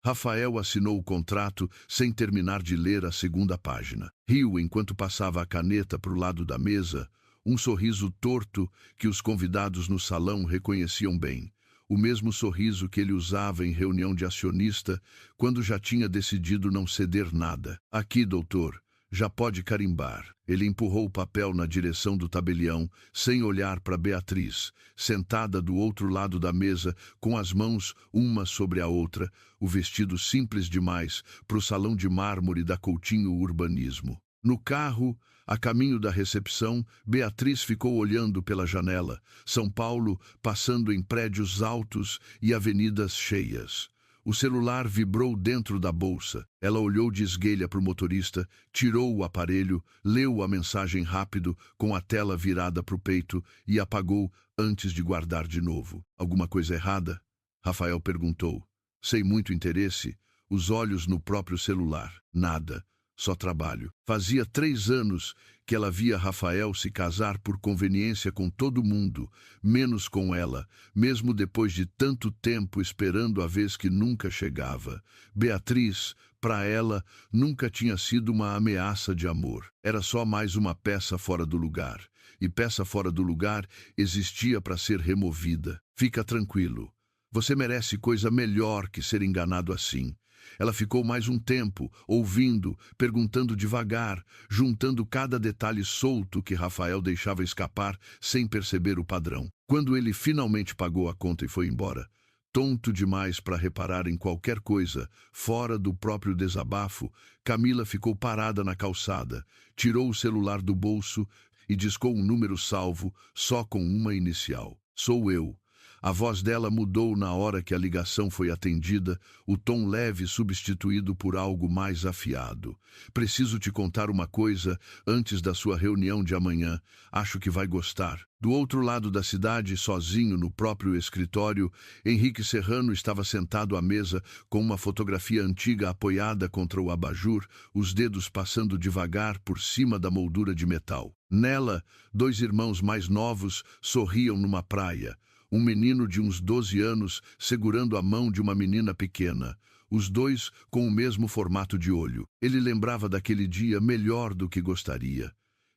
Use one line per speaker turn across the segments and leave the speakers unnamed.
Rafael assinou o contrato sem terminar de ler a segunda página. Riu enquanto passava a caneta para o lado da mesa, um sorriso torto que os convidados no salão reconheciam bem. O mesmo sorriso que ele usava em reunião de acionista, quando já tinha decidido não ceder nada. Aqui, doutor, já pode carimbar. Ele empurrou o papel na direção do tabelião, sem olhar para Beatriz, sentada do outro lado da mesa, com as mãos uma sobre a outra, o vestido simples demais para o salão de mármore da Coutinho Urbanismo. No carro, a caminho da recepção, Beatriz ficou olhando pela janela, São Paulo passando em prédios altos e avenidas cheias. O celular vibrou dentro da bolsa. Ela olhou de esguelha para o motorista, tirou o aparelho, leu a mensagem rápido, com a tela virada para o peito, e apagou antes de guardar de novo. Alguma coisa errada? Rafael perguntou. Sem muito interesse, os olhos no próprio celular. Nada. Só trabalho. Fazia 3 anos que ela via Rafael se casar por conveniência com todo mundo, menos com ela, mesmo depois de tanto tempo esperando a vez que nunca chegava. Beatriz, para ela, nunca tinha sido uma ameaça de amor. Era só mais uma peça fora do lugar. E peça fora do lugar existia para ser removida. Fica tranquilo. Você merece coisa melhor que ser enganado assim. Ela ficou mais um tempo, ouvindo, perguntando devagar, juntando cada detalhe solto que Rafael deixava escapar sem perceber o padrão. Quando ele finalmente pagou a conta e foi embora, tonto demais para reparar em qualquer coisa, fora do próprio desabafo, Camila ficou parada na calçada, tirou o celular do bolso e discou um número salvo, só com uma inicial. Sou eu. A voz dela mudou na hora que a ligação foi atendida, o tom leve substituído por algo mais afiado. Preciso te contar uma coisa antes da sua reunião de amanhã. Acho que vai gostar. Do outro lado da cidade, sozinho no próprio escritório, Henrique Serrano estava sentado à mesa com uma fotografia antiga apoiada contra o abajur, os dedos passando devagar por cima da moldura de metal. Nela, 2 irmãos mais novos sorriam numa praia. Um menino de uns 12 anos segurando a mão de uma menina pequena, os dois com o mesmo formato de olho. Ele lembrava daquele dia melhor do que gostaria.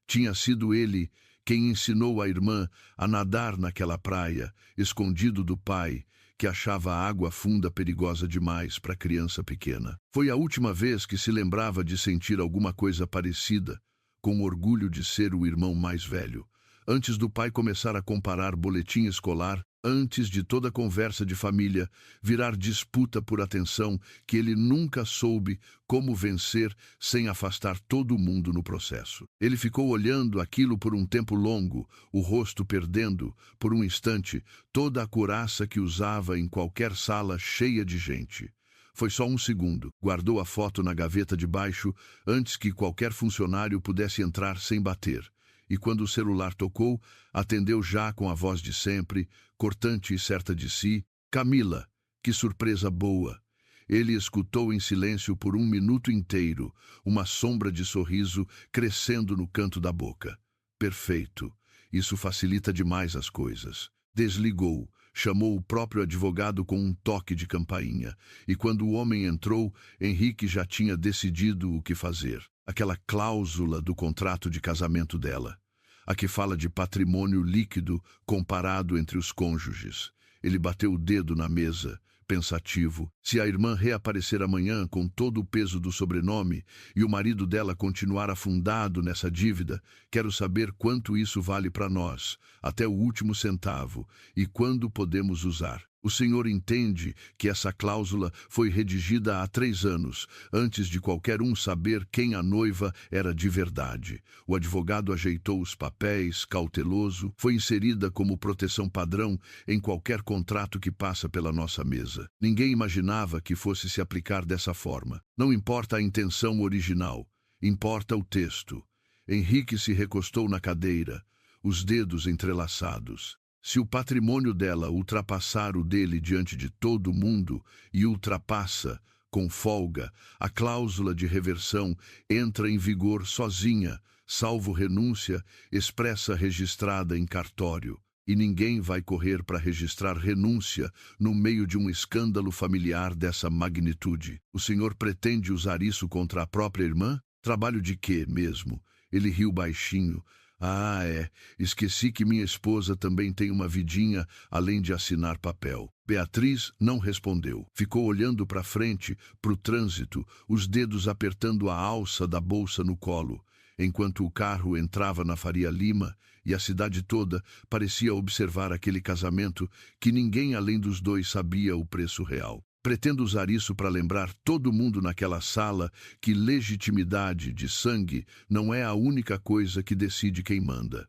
Tinha sido ele quem ensinou a irmã a nadar naquela praia, escondido do pai, que achava a água funda perigosa demais para criança pequena. Foi a última vez que se lembrava de sentir alguma coisa parecida, com orgulho de ser o irmão mais velho. Antes do pai começar a comparar boletim escolar, antes de toda conversa de família virar disputa por atenção que ele nunca soube como vencer sem afastar todo mundo no processo. Ele ficou olhando aquilo por um tempo longo, o rosto perdendo, por um instante, toda a couraça que usava em qualquer sala cheia de gente. Foi só um segundo. Guardou a foto na gaveta de baixo antes que qualquer funcionário pudesse entrar sem bater. E quando o celular tocou, atendeu já com a voz de sempre, cortante e certa de si. Camila, que surpresa boa! Ele escutou em silêncio por 1 minuto inteiro, uma sombra de sorriso crescendo no canto da boca. Perfeito. Isso facilita demais as coisas. Desligou, chamou o próprio advogado com um toque de campainha. E quando o homem entrou, Henrique já tinha decidido o que fazer. Aquela cláusula do contrato de casamento dela. A que fala de patrimônio líquido comparado entre os cônjuges. Ele bateu o dedo na mesa, pensativo. Se a irmã reaparecer amanhã com todo o peso do sobrenome e o marido dela continuar afundado nessa dívida, quero saber quanto isso vale para nós, até o último centavo, e quando podemos usar. O senhor entende que essa cláusula foi redigida há 3 anos, antes de qualquer um saber quem a noiva era de verdade. O advogado ajeitou os papéis, cauteloso, foi inserida como proteção padrão em qualquer contrato que passa pela nossa mesa. Ninguém imaginava que fosse se aplicar dessa forma. Não importa a intenção original, importa o texto. Henrique se recostou na cadeira, os dedos entrelaçados. Se o patrimônio dela ultrapassar o dele diante de todo mundo, e ultrapassa, com folga, a cláusula de reversão entra em vigor sozinha, salvo renúncia, expressa registrada em cartório. e ninguém vai correr para registrar renúncia no meio de um escândalo familiar dessa magnitude. O senhor pretende usar isso contra a própria irmã? Trabalho de quê mesmo? Ele riu baixinho. Ah, é. Esqueci que minha esposa também tem uma vidinha, além de assinar papel. Beatriz não respondeu. Ficou olhando para frente, para o trânsito, os dedos apertando a alça da bolsa no colo, enquanto o carro entrava na Faria Lima e a cidade toda parecia observar aquele casamento que ninguém além dos dois sabia o preço real. Pretendo usar isso para lembrar todo mundo naquela sala que legitimidade de sangue não é a única coisa que decide quem manda.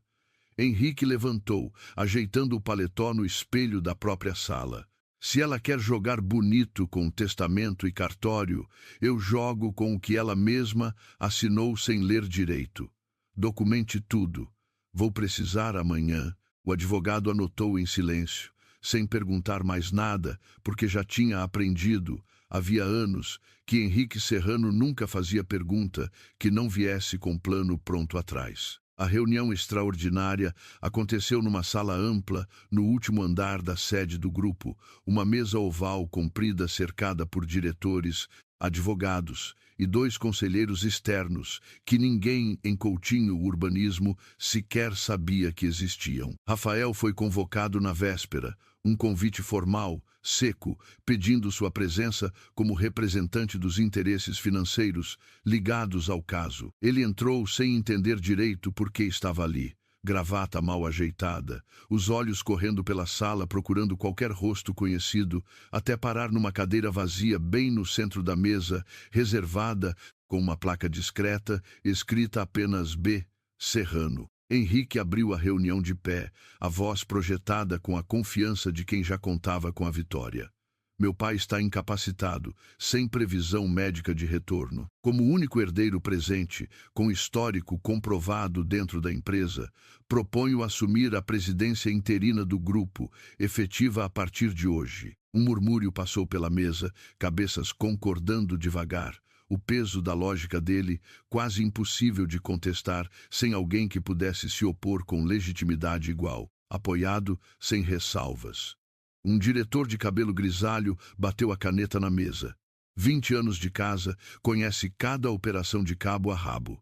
Henrique levantou, ajeitando o paletó no espelho da própria sala. Se ela quer jogar bonito com testamento e cartório, eu jogo com o que ela mesma assinou sem ler direito. Documente tudo. Vou precisar amanhã. O advogado anotou em silêncio, sem perguntar mais nada, porque já tinha aprendido, havia anos, que Henrique Serrano nunca fazia pergunta que não viesse com plano pronto atrás. A reunião extraordinária aconteceu numa sala ampla, no último andar da sede do grupo, uma mesa oval comprida cercada por diretores, advogados e 2 conselheiros externos, que ninguém em Coutinho Urbanismo sequer sabia que existiam. Rafael foi convocado na véspera, um convite formal, seco, pedindo sua presença como representante dos interesses financeiros ligados ao caso. Ele entrou sem entender direito por que estava ali. Gravata mal ajeitada, os olhos correndo pela sala procurando qualquer rosto conhecido, até parar numa cadeira vazia bem no centro da mesa, reservada, com uma placa discreta, escrita apenas B. Serrano. Henrique abriu a reunião de pé, a voz projetada com a confiança de quem já contava com a vitória. Meu pai está incapacitado, sem previsão médica de retorno. Como único herdeiro presente, com histórico comprovado dentro da empresa, proponho assumir a presidência interina do grupo, efetiva a partir de hoje. Um murmúrio passou pela mesa, cabeças concordando devagar. O peso da lógica dele, quase impossível de contestar, sem alguém que pudesse se opor com legitimidade igual. Apoiado, sem ressalvas. Um diretor de cabelo grisalho bateu a caneta na mesa. 20 anos de casa, conhece cada operação de cabo a rabo.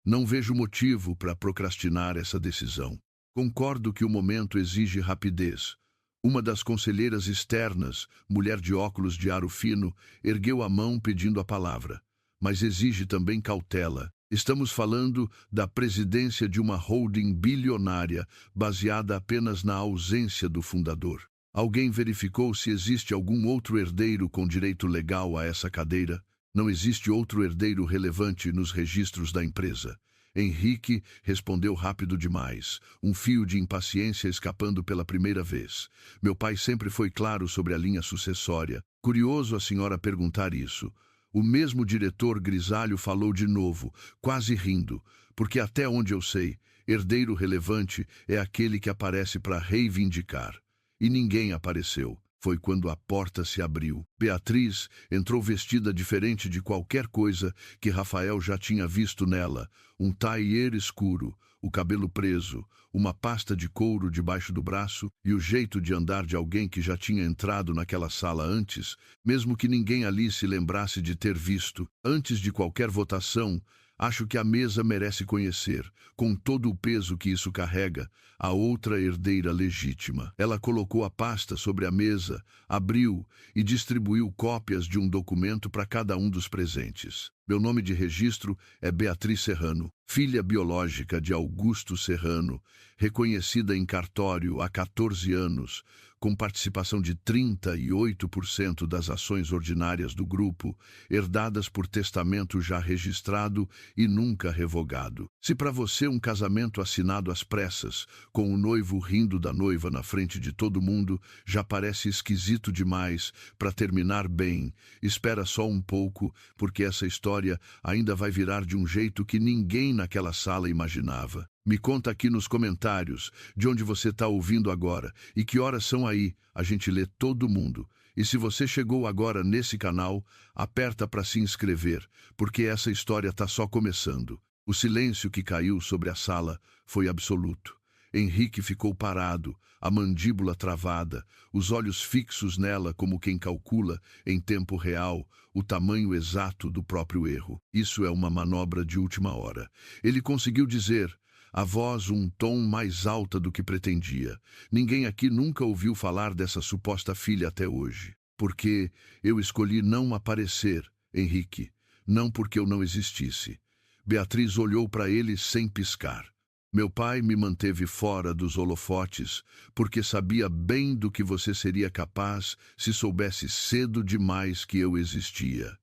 Não vejo motivo para procrastinar essa decisão. Concordo que o momento exige rapidez. Uma das conselheiras externas, mulher de óculos de aro fino, ergueu a mão pedindo a palavra. Mas exige também cautela. Estamos falando da presidência de uma holding bilionária, baseada apenas na ausência do fundador. Alguém verificou se existe algum outro herdeiro com direito legal a essa cadeira? Não existe outro herdeiro relevante nos registros da empresa. Henrique respondeu rápido demais, um fio de impaciência escapando pela primeira vez. Meu pai sempre foi claro sobre a linha sucessória. Curioso a senhora perguntar isso. O mesmo diretor grisalho falou de novo, quase rindo, porque até onde eu sei, herdeiro relevante é aquele que aparece para reivindicar. E ninguém apareceu. Foi quando a porta se abriu. Beatriz entrou vestida diferente de qualquer coisa que Rafael já tinha visto nela. Um tailleur escuro, o cabelo preso, uma pasta de couro debaixo do braço e o jeito de andar de alguém que já tinha entrado naquela sala antes, mesmo que ninguém ali se lembrasse de ter visto. Antes de qualquer votação, acho que a mesa merece conhecer, com todo o peso que isso carrega, a outra herdeira legítima. Ela colocou a pasta sobre a mesa, abriu e distribuiu cópias de um documento para cada um dos presentes. Meu nome de registro é Beatriz Serrano, filha biológica de Augusto Serrano, reconhecida em cartório há 14 anos, com participação de 38% das ações ordinárias do grupo, herdadas por testamento já registrado e nunca revogado. Se para você um casamento assinado às pressas, com o noivo rindo da noiva na frente de todo mundo, já parece esquisito demais para terminar bem, espera só um pouco, porque essa história ainda vai virar de um jeito que ninguém naquela sala imaginava. Me conta aqui nos comentários de onde você está ouvindo agora e que horas são aí, a gente lê todo mundo. E se você chegou agora nesse canal, aperta para se inscrever, porque essa história está só começando. O silêncio que caiu sobre a sala foi absoluto. Henrique ficou parado, a mandíbula travada, os olhos fixos nela como quem calcula, em tempo real, o tamanho exato do próprio erro. Isso é uma manobra de última hora. Ele conseguiu dizer, a voz um tom mais alta do que pretendia. Ninguém aqui nunca ouviu falar dessa suposta filha até hoje. Porque eu escolhi não aparecer, Henrique, não porque eu não existisse. Beatriz olhou para ele sem piscar. Meu pai me manteve fora dos holofotes porque sabia bem do que você seria capaz se soubesse cedo demais que eu existia.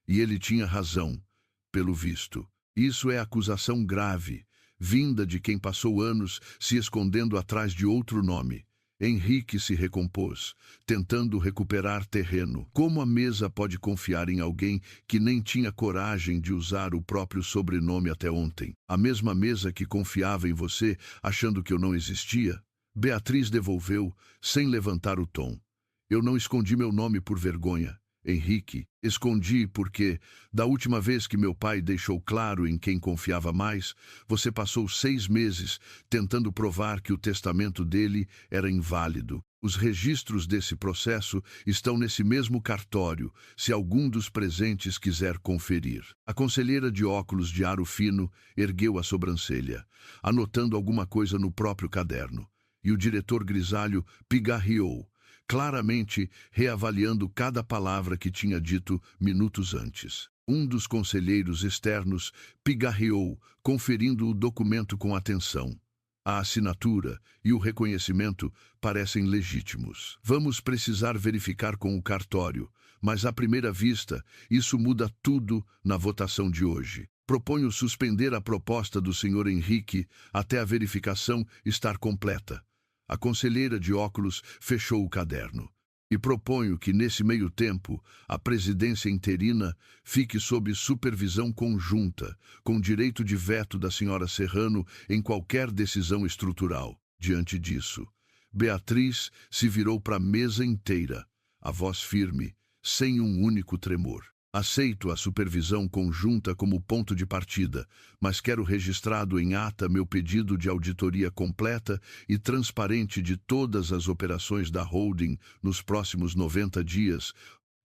E ele tinha razão, pelo visto. Isso é acusação grave, vinda de quem passou anos se escondendo atrás de outro nome. Henrique se recompôs, tentando recuperar terreno. Como a mesa pode confiar em alguém que nem tinha coragem de usar o próprio sobrenome até ontem? A mesma mesa que confiava em você, achando que eu não existia? Beatriz devolveu, sem levantar o tom. Eu não escondi meu nome por vergonha, Henrique. Escondi porque, da última vez que meu pai deixou claro em quem confiava mais, você passou 6 meses tentando provar que o testamento dele era inválido. Os registros desse processo estão nesse mesmo cartório, se algum dos presentes quiser conferir. A conselheira de óculos de aro fino ergueu a sobrancelha, anotando alguma coisa no próprio caderno. E o diretor grisalho pigarreou, claramente reavaliando cada palavra que tinha dito minutos antes. Um dos conselheiros externos pigarreou, conferindo o documento com atenção. A assinatura e o reconhecimento parecem legítimos. Vamos precisar verificar com o cartório, mas à primeira vista, isso muda tudo na votação de hoje. Proponho suspender a proposta do Sr. Henrique até a verificação estar completa. A conselheira de óculos fechou o caderno. E proponho que, nesse meio tempo, a presidência interina fique sob supervisão conjunta, com direito de veto da senhora Serrano em qualquer decisão estrutural. Diante disso, Beatriz se virou para a mesa inteira, a voz firme, sem um único tremor. Aceito a supervisão conjunta como ponto de partida, mas quero registrado em ata meu pedido de auditoria completa e transparente de todas as operações da holding nos próximos 90 dias,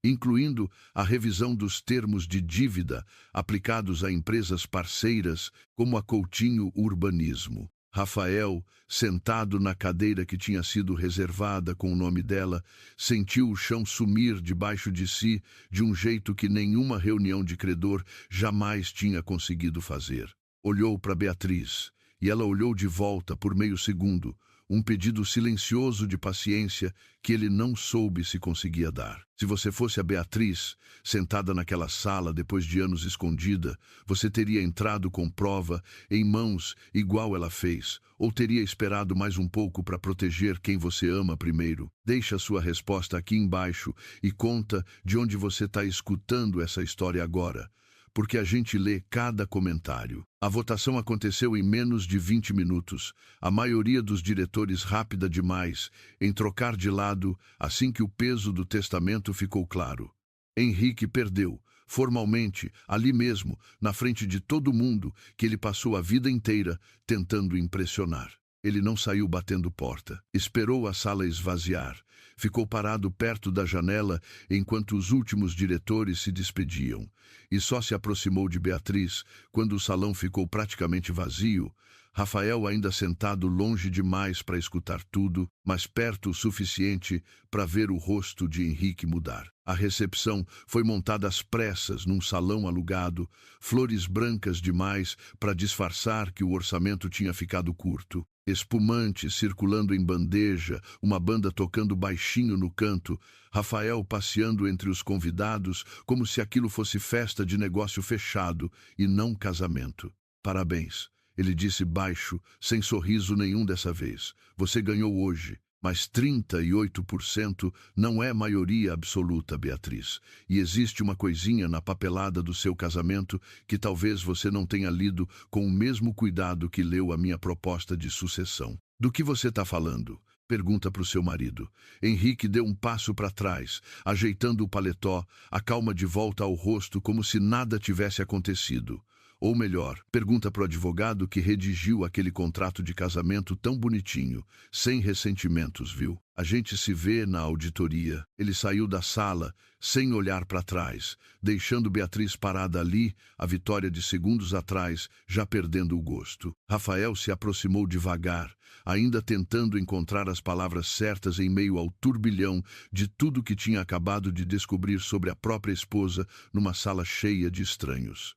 incluindo a revisão dos termos de dívida aplicados a empresas parceiras como a Coutinho Urbanismo. Rafael, sentado na cadeira que tinha sido reservada com o nome dela, sentiu o chão sumir debaixo de si de um jeito que nenhuma reunião de credor jamais tinha conseguido fazer. Olhou para Beatriz, e ela olhou de volta por meio segundo, um pedido silencioso de paciência que ele não soube se conseguia dar. Se você fosse a Beatriz, sentada naquela sala depois de anos escondida, você teria entrado com prova em mãos igual ela fez, ou teria esperado mais um pouco para proteger quem você ama primeiro? Deixa sua resposta aqui embaixo e conta de onde você está escutando essa história agora, porque a gente lê cada comentário. A votação aconteceu em menos de 20 minutos, a maioria dos diretores rápida demais em trocar de lado assim que o peso do testamento ficou claro. Henrique perdeu, formalmente, ali mesmo, na frente de todo mundo que ele passou a vida inteira tentando impressionar. Ele não saiu batendo porta. Esperou a sala esvaziar. Ficou parado perto da janela enquanto os últimos diretores se despediam. E só se aproximou de Beatriz quando o salão ficou praticamente vazio. Rafael ainda sentado longe demais para escutar tudo, mas perto o suficiente para ver o rosto de Henrique mudar. A recepção foi montada às pressas num salão alugado, flores brancas demais para disfarçar que o orçamento tinha ficado curto. Espumante circulando em bandeja, uma banda tocando baixinho no canto, Rafael passeando entre os convidados como se aquilo fosse festa de negócio fechado e não casamento. Parabéns, ele disse baixo, sem sorriso nenhum dessa vez. Você ganhou hoje, mas 38% não é maioria absoluta, Beatriz. E existe uma coisinha na papelada do seu casamento que talvez você não tenha lido com o mesmo cuidado que leu a minha proposta de sucessão. Do que você está falando? Pergunta para o seu marido. Henrique deu um passo para trás, ajeitando o paletó, a calma de volta ao rosto como se nada tivesse acontecido. Ou melhor, pergunta para o advogado que redigiu aquele contrato de casamento tão bonitinho, sem ressentimentos, viu? A gente se vê na auditoria. Ele saiu da sala, sem olhar para trás, deixando Beatriz parada ali, a Vitória de segundos atrás, já perdendo o gosto. Rafael se aproximou devagar, ainda tentando encontrar as palavras certas em meio ao turbilhão de tudo que tinha acabado de descobrir sobre a própria esposa numa sala cheia de estranhos.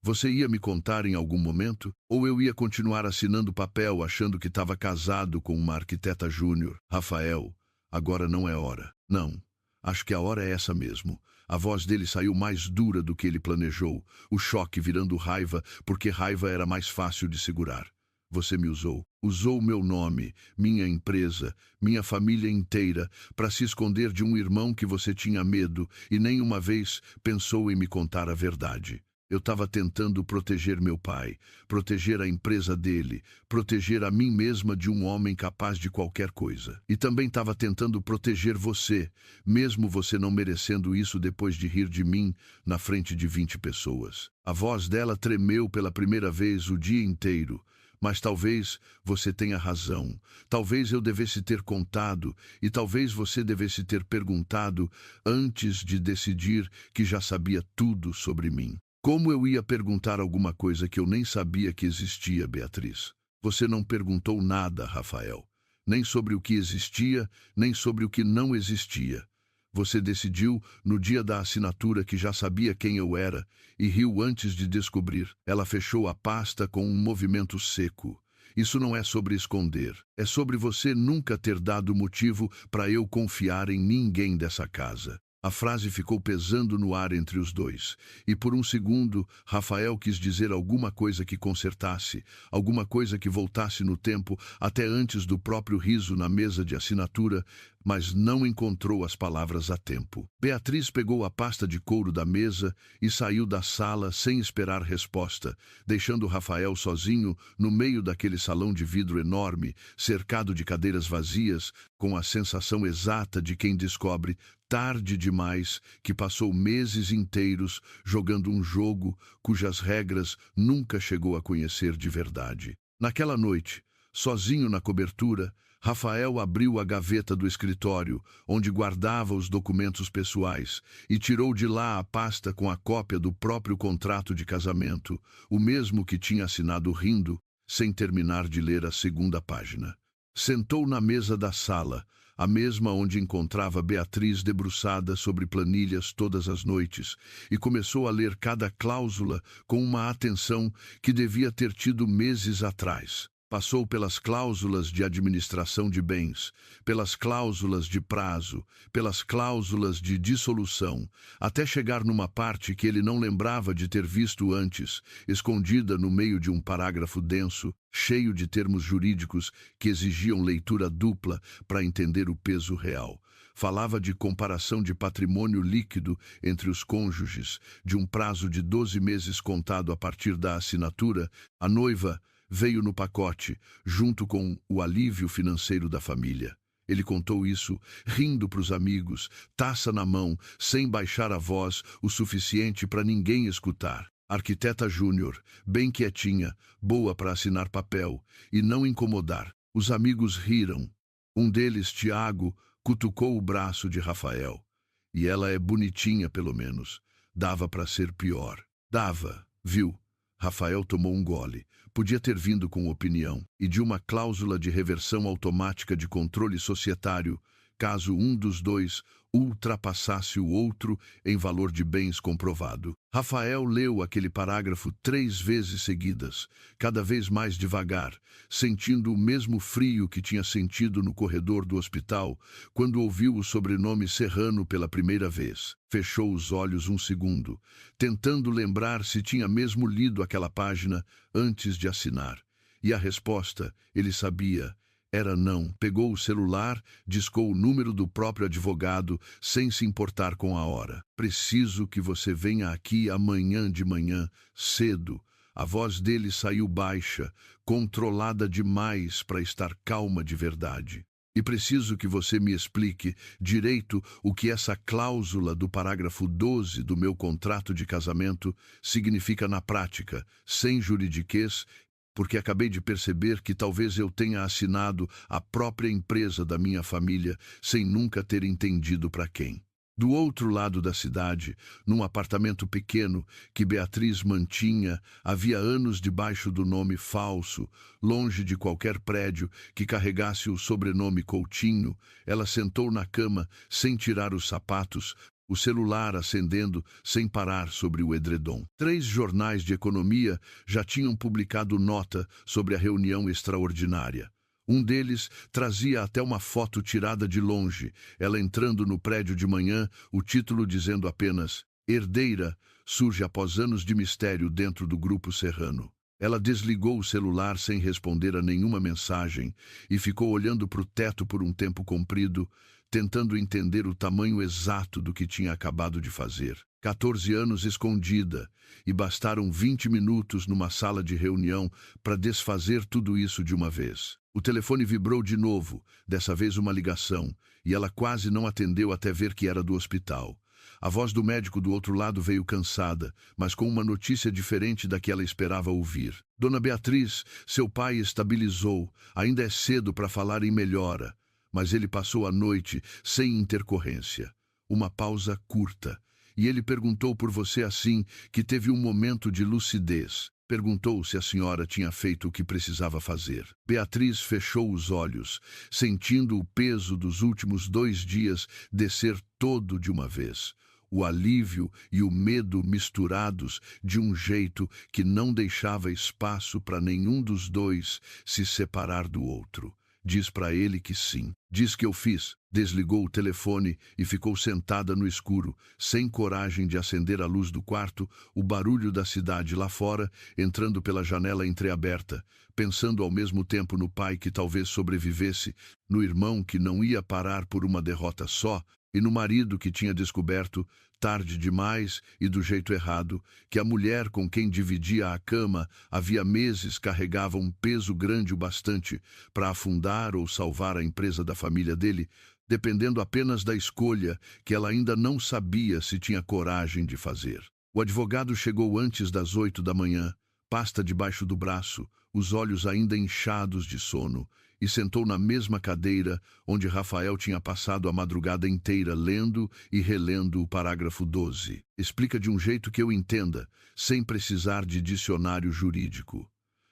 Você ia me contar em algum momento? Ou eu ia continuar assinando papel achando que estava casado com uma arquiteta júnior? Rafael, agora não é hora. Não, acho que a hora é essa mesmo. A voz dele saiu mais dura do que ele planejou, o choque virando raiva, porque raiva era mais fácil de segurar. Você me usou. Usou meu nome, minha empresa, minha família inteira, para se esconder de um irmão que você tinha medo e nem uma vez pensou em me contar a verdade. Eu estava tentando proteger meu pai, proteger a empresa dele, proteger a mim mesma de um homem capaz de qualquer coisa. E também estava tentando proteger você, mesmo você não merecendo isso depois de rir de mim na frente de 20 pessoas. A voz dela tremeu pela primeira vez o dia inteiro. Mas talvez você tenha razão. Talvez eu devesse ter contado e talvez você devesse ter perguntado antes de decidir que já sabia tudo sobre mim. Como eu ia perguntar alguma coisa que eu nem sabia que existia, Beatriz? Você não perguntou nada, Rafael. Nem sobre o que existia, nem sobre o que não existia. Você decidiu, no dia da assinatura, que já sabia quem eu era e riu antes de descobrir. Ela fechou a pasta com um movimento seco. Isso não é sobre esconder. É sobre você nunca ter dado motivo para eu confiar em ninguém dessa casa. A frase ficou pesando no ar entre os dois, e por um segundo, Rafael quis dizer alguma coisa que consertasse, alguma coisa que voltasse no tempo, até antes do próprio riso na mesa de assinatura, mas não encontrou as palavras a tempo. Beatriz pegou a pasta de couro da mesa e saiu da sala sem esperar resposta, deixando Rafael sozinho no meio daquele salão de vidro enorme, cercado de cadeiras vazias, com a sensação exata de quem descobre, tarde demais, que passou meses inteiros jogando um jogo cujas regras nunca chegou a conhecer de verdade. Naquela noite, sozinho na cobertura, Rafael abriu a gaveta do escritório, onde guardava os documentos pessoais, e tirou de lá a pasta com a cópia do próprio contrato de casamento, o mesmo que tinha assinado rindo, sem terminar de ler a segunda página. Sentou na mesa da sala, a mesma onde encontrava Beatriz debruçada sobre planilhas todas as noites, e começou a ler cada cláusula com uma atenção que devia ter tido meses atrás. Passou pelas cláusulas de administração de bens, pelas cláusulas de prazo, pelas cláusulas de dissolução, até chegar numa parte que ele não lembrava de ter visto antes, escondida no meio de um parágrafo denso, cheio de termos jurídicos que exigiam leitura dupla para entender o peso real. Falava de comparação de patrimônio líquido entre os cônjuges, de um prazo de 12 meses contado a partir da assinatura. A noiva veio no pacote, junto com o alívio financeiro da família. Ele contou isso, rindo para os amigos, taça na mão, sem baixar a voz o suficiente para ninguém escutar. Arquiteta júnior, bem quietinha, boa para assinar papel e não incomodar. Os amigos riram. Um deles, Tiago, cutucou o braço de Rafael. E ela é bonitinha, pelo menos. Dava para ser pior. Dava, viu? Rafael tomou um gole. Podia ter vindo com opinião e de uma cláusula de reversão automática de controle societário, caso um dos dois ultrapassasse o outro em valor de bens comprovado. Rafael leu aquele parágrafo 3 vezes seguidas, cada vez mais devagar, sentindo o mesmo frio que tinha sentido no corredor do hospital quando ouviu o sobrenome Serrano pela primeira vez. Fechou os olhos um segundo, tentando lembrar se tinha mesmo lido aquela página antes de assinar. E a resposta, ele sabia, era não. Pegou o celular, discou o número do próprio advogado, sem se importar com a hora. Preciso que você venha aqui amanhã de manhã, cedo. A voz dele saiu baixa, controlada demais para estar calma de verdade. E preciso que você me explique direito o que essa cláusula do parágrafo 12 do meu contrato de casamento significa na prática, sem juridiquês, porque acabei de perceber que talvez eu tenha assinado a própria empresa da minha família sem nunca ter entendido para quem. Do outro lado da cidade, num apartamento pequeno que Beatriz mantinha havia anos debaixo do nome falso, longe de qualquer prédio que carregasse o sobrenome Coutinho, ela sentou na cama sem tirar os sapatos, o celular acendendo sem parar sobre o edredom. 3 jornais de economia já tinham publicado nota sobre a reunião extraordinária. Um deles trazia até uma foto tirada de longe, ela entrando no prédio de manhã, o título dizendo apenas "Herdeira" surge após anos de mistério dentro do grupo serrano. Ela desligou o celular sem responder a nenhuma mensagem e ficou olhando para o teto por um tempo comprido, tentando entender o tamanho exato do que tinha acabado de fazer. 14 anos escondida, e bastaram 20 minutos numa sala de reunião para desfazer tudo isso de uma vez. O telefone vibrou de novo, dessa vez uma ligação, e ela quase não atendeu até ver que era do hospital. A voz do médico do outro lado veio cansada, mas com uma notícia diferente da que ela esperava ouvir. Dona Beatriz, seu pai estabilizou, ainda é cedo para falar em melhora, mas ele passou a noite sem intercorrência. Uma pausa curta. E ele perguntou por você assim que teve um momento de lucidez. Perguntou se a senhora tinha feito o que precisava fazer. Beatriz fechou os olhos, sentindo o peso dos últimos 2 dias descer todo de uma vez. O alívio e o medo misturados de um jeito que não deixava espaço para nenhum dos dois se separar do outro. Diz para ele que sim. Diz que eu fiz. Desligou o telefone e ficou sentada no escuro, sem coragem de acender a luz do quarto, o barulho da cidade lá fora, entrando pela janela entreaberta, pensando ao mesmo tempo no pai que talvez sobrevivesse, no irmão que não ia parar por uma derrota só, e no marido que tinha descoberto, tarde demais e do jeito errado, que a mulher com quem dividia a cama havia meses carregava um peso grande o bastante para afundar ou salvar a empresa da família dele, dependendo apenas da escolha que ela ainda não sabia se tinha coragem de fazer. O advogado chegou antes das 8 da manhã, pasta debaixo do braço, os olhos ainda inchados de sono, e sentou na mesma cadeira onde Rafael tinha passado a madrugada inteira lendo e relendo o parágrafo 12. Explica de um jeito que eu entenda, sem precisar de dicionário jurídico.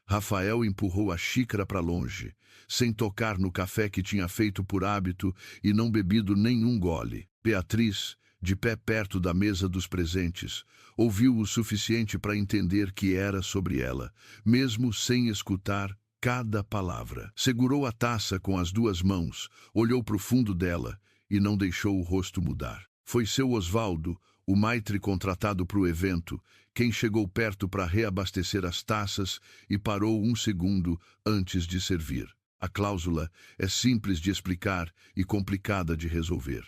Rafael empurrou a xícara para longe, sem tocar no café que tinha feito por hábito e não bebido nenhum gole. Beatriz, de pé perto da mesa dos presentes, ouviu o suficiente para entender que era sobre ela, mesmo sem escutar cada palavra. Segurou a taça com as 2 mãos, olhou para o fundo dela e não deixou o rosto mudar. Foi seu Osvaldo, o maitre contratado para o evento, quem chegou perto para reabastecer as taças e parou 1 segundo antes de servir. A cláusula é simples de explicar e complicada de resolver.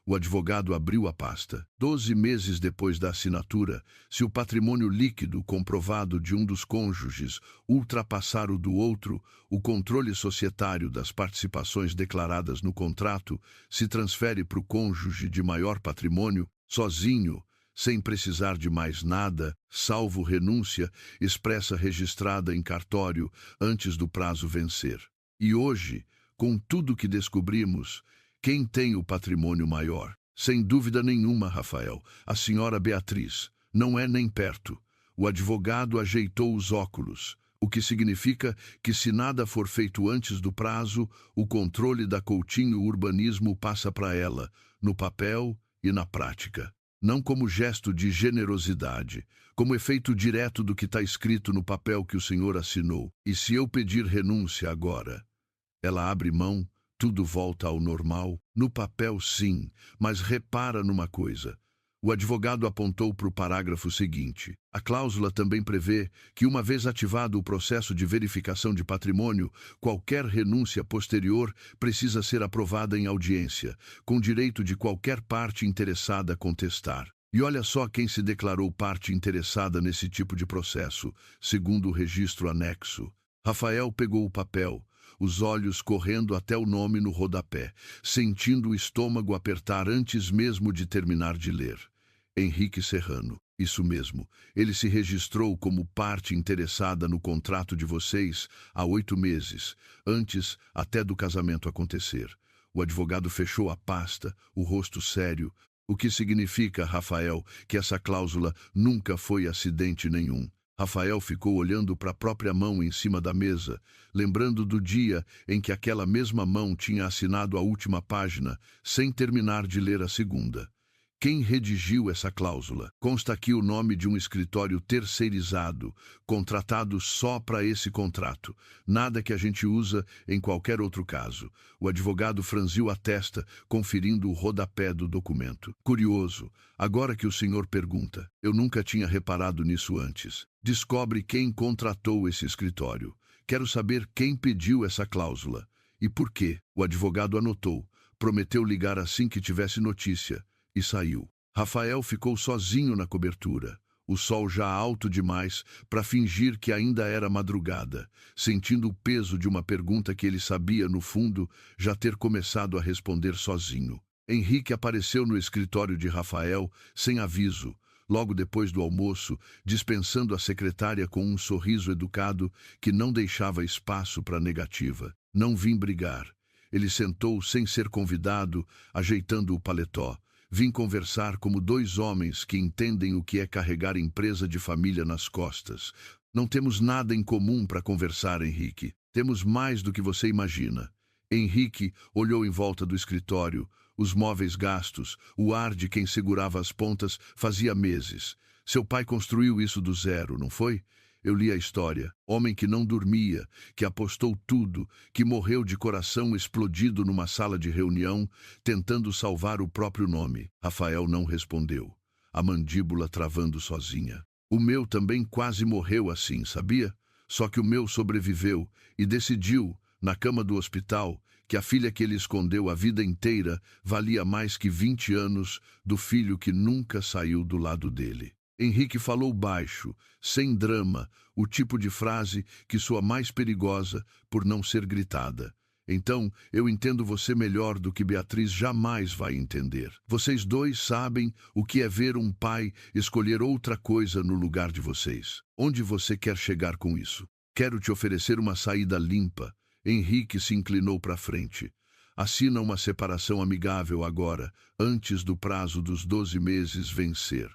O advogado abriu a pasta. 12 meses depois da assinatura, se o patrimônio líquido comprovado de um dos cônjuges ultrapassar o do outro, o controle societário das participações declaradas no contrato se transfere para o cônjuge de maior patrimônio, sozinho, sem precisar de mais nada, salvo renúncia expressa registrada em cartório antes do prazo vencer. E hoje, com tudo que descobrimos, quem tem o patrimônio maior? Sem dúvida nenhuma, Rafael, a senhora Beatriz. Não é nem perto. O advogado ajeitou os óculos, o que significa que se nada for feito antes do prazo, o controle da Coutinho Urbanismo passa para ela, no papel e na prática. Não como gesto de generosidade, como efeito direto do que está escrito no papel que o senhor assinou. E se eu pedir renúncia agora, ela abre mão? Tudo volta ao normal? No papel, sim, mas repara numa coisa. O advogado apontou para o parágrafo seguinte. A cláusula também prevê que, uma vez ativado o processo de verificação de patrimônio, qualquer renúncia posterior precisa ser aprovada em audiência, com direito de qualquer parte interessada a contestar. E olha só quem se declarou parte interessada nesse tipo de processo, segundo o registro anexo. Rafael pegou o papel, os olhos correndo até o nome no rodapé, sentindo o estômago apertar antes mesmo de terminar de ler. Henrique Serrano. Isso mesmo, ele se registrou como parte interessada no contrato de vocês há 8 meses, antes até do casamento acontecer. O advogado fechou a pasta, o rosto sério. O que significa, Rafael, que essa cláusula nunca foi acidente nenhum. Rafael ficou olhando para a própria mão em cima da mesa, lembrando do dia em que aquela mesma mão tinha assinado a última página, sem terminar de ler a segunda. Quem redigiu essa cláusula? Consta aqui o nome de um escritório terceirizado, contratado só para esse contrato. Nada que a gente usa em qualquer outro caso. O advogado franziu a testa, conferindo o rodapé do documento. Curioso, agora que o senhor pergunta. Eu nunca tinha reparado nisso antes. Descobre quem contratou esse escritório. Quero saber quem pediu essa cláusula. E por quê? O advogado anotou. Prometeu ligar assim que tivesse notícia. E saiu. Rafael ficou sozinho na cobertura, o sol já alto demais para fingir que ainda era madrugada, sentindo o peso de uma pergunta que ele sabia, no fundo, já ter começado a responder sozinho. Henrique apareceu no escritório de Rafael, sem aviso, logo depois do almoço, dispensando a secretária com um sorriso educado que não deixava espaço para negativa. Não vim brigar. Ele sentou sem ser convidado, ajeitando o paletó. Vim conversar como 2 homens que entendem o que é carregar empresa de família nas costas. Não temos nada em comum para conversar, Henrique. Temos mais do que você imagina. Henrique olhou em volta do escritório, os móveis gastos, o ar de quem segurava as pontas fazia meses. Seu pai construiu isso do zero, não foi? Eu li a história. Homem que não dormia, que apostou tudo, que morreu de coração explodido numa sala de reunião, tentando salvar o próprio nome. Rafael não respondeu, a mandíbula travando sozinha. O meu também quase morreu assim, sabia? Só que o meu sobreviveu e decidiu, na cama do hospital, que a filha que ele escondeu a vida inteira valia mais que 20 anos do filho que nunca saiu do lado dele. Henrique falou baixo, sem drama, o tipo de frase que soa mais perigosa por não ser gritada. Então, eu entendo você melhor do que Beatriz jamais vai entender. Vocês 2 sabem o que é ver um pai escolher outra coisa no lugar de vocês. Onde você quer chegar com isso? Quero te oferecer uma saída limpa. Henrique se inclinou para frente. Assina uma separação amigável agora, antes do prazo dos 12 meses vencer.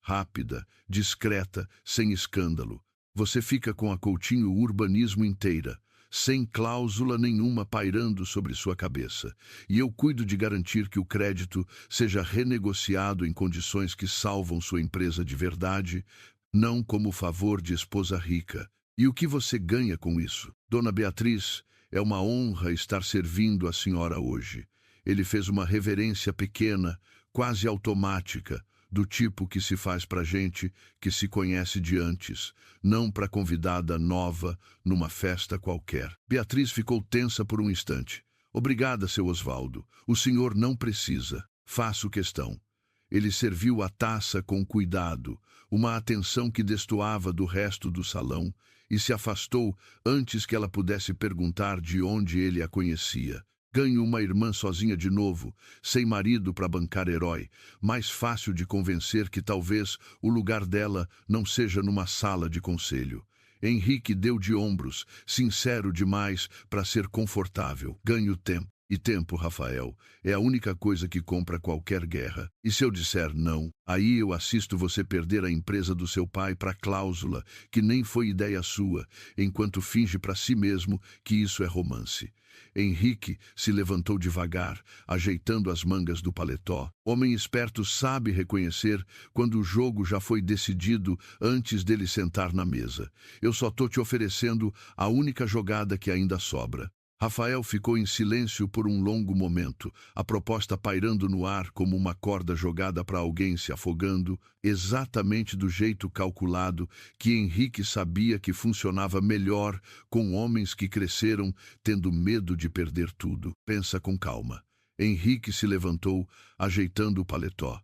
Rápida, discreta, sem escândalo. Você fica com a Coutinho Urbanismo inteira, sem cláusula nenhuma pairando sobre sua cabeça. E eu cuido de garantir que o crédito seja renegociado em condições que salvam sua empresa de verdade, não como favor de esposa rica. E o que você ganha com isso? Dona Beatriz, é uma honra estar servindo a senhora hoje. Ele fez uma reverência pequena, quase automática, do tipo que se faz para gente que se conhece de antes, não para convidada nova numa festa qualquer. Beatriz ficou tensa por um instante. Obrigada, seu Osvaldo. O senhor não precisa. Faço questão. Ele serviu a taça com cuidado, uma atenção que destoava do resto do salão, e se afastou antes que ela pudesse perguntar de onde ele a conhecia. Ganho uma irmã sozinha de novo, sem marido para bancar herói, mais fácil de convencer que talvez o lugar dela não seja numa sala de conselho. Henrique deu de ombros, sincero demais para ser confortável. Ganho tempo. E tempo, Rafael, é a única coisa que compra qualquer guerra. E se eu disser não, aí eu assisto você perder a empresa do seu pai para cláusula, que nem foi ideia sua, enquanto finge para si mesmo que isso é romance. Henrique se levantou devagar, ajeitando as mangas do paletó. Homem esperto sabe reconhecer quando o jogo já foi decidido antes dele sentar na mesa. Eu só tô te oferecendo a única jogada que ainda sobra. Rafael ficou em silêncio por um longo momento, a proposta pairando no ar como uma corda jogada para alguém se afogando, exatamente do jeito calculado que Henrique sabia que funcionava melhor com homens que cresceram tendo medo de perder tudo. Pensa com calma. Henrique se levantou, ajeitando o paletó.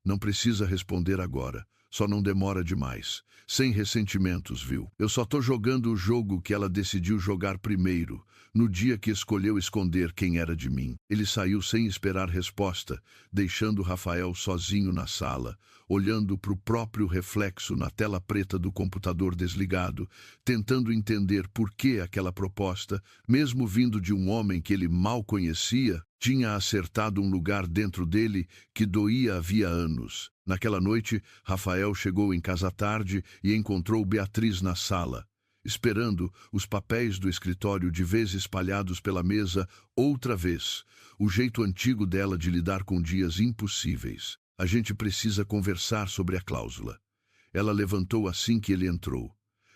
Não precisa responder agora. Só não demora demais. Sem ressentimentos, viu? Eu só tô jogando o jogo que ela decidiu jogar primeiro, no dia que escolheu esconder quem era de mim. Ele saiu sem esperar resposta, deixando Rafael sozinho na sala, olhando para o próprio reflexo na tela preta do computador desligado, tentando entender por que aquela proposta, mesmo vindo de um homem que ele mal conhecia, tinha acertado um lugar dentro dele que doía havia anos. Naquela noite, Rafael chegou em casa tarde e encontrou Beatriz na sala, esperando os papéis do escritório de vez espalhados pela mesa outra vez, o jeito antigo dela de lidar com dias impossíveis. A gente precisa conversar sobre a cláusula. Ela levantou assim que ele entrou.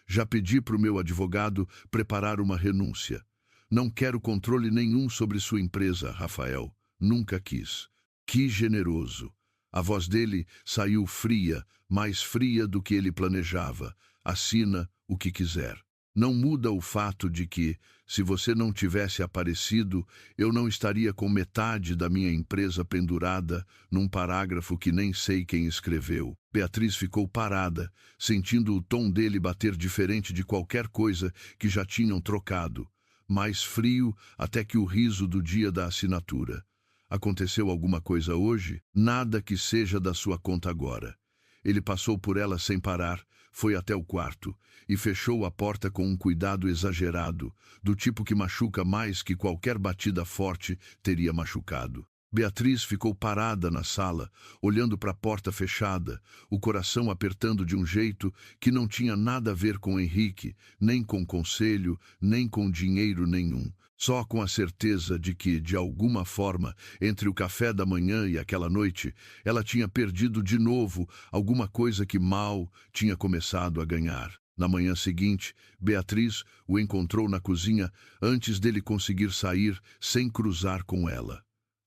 Já pedi para o meu advogado preparar uma renúncia. Não quero controle nenhum sobre sua empresa, Rafael. Nunca quis. Que generoso. A voz dele saiu fria, mais fria do que ele planejava. Assina o que quiser. Não muda o fato de que, se você não tivesse aparecido, eu não estaria com metade da minha empresa pendurada num parágrafo que nem sei quem escreveu. Beatriz ficou parada, sentindo o tom dele bater diferente de qualquer coisa que já tinham trocado. Mais frio até que o riso do dia da assinatura. Aconteceu alguma coisa hoje? Nada que seja da sua conta agora. Ele passou por ela sem parar, foi até o quarto e fechou a porta com um cuidado exagerado, do tipo que machuca mais que qualquer batida forte teria machucado. Beatriz ficou parada na sala, olhando para a porta fechada, o coração apertando de um jeito que não tinha nada a ver com Henrique, nem com conselho, nem com dinheiro nenhum. Só com a certeza de que, de alguma forma, entre o café da manhã e aquela noite, ela tinha perdido de novo alguma coisa que mal tinha começado a ganhar. Na manhã seguinte, Beatriz o encontrou na cozinha antes dele conseguir sair sem cruzar com ela.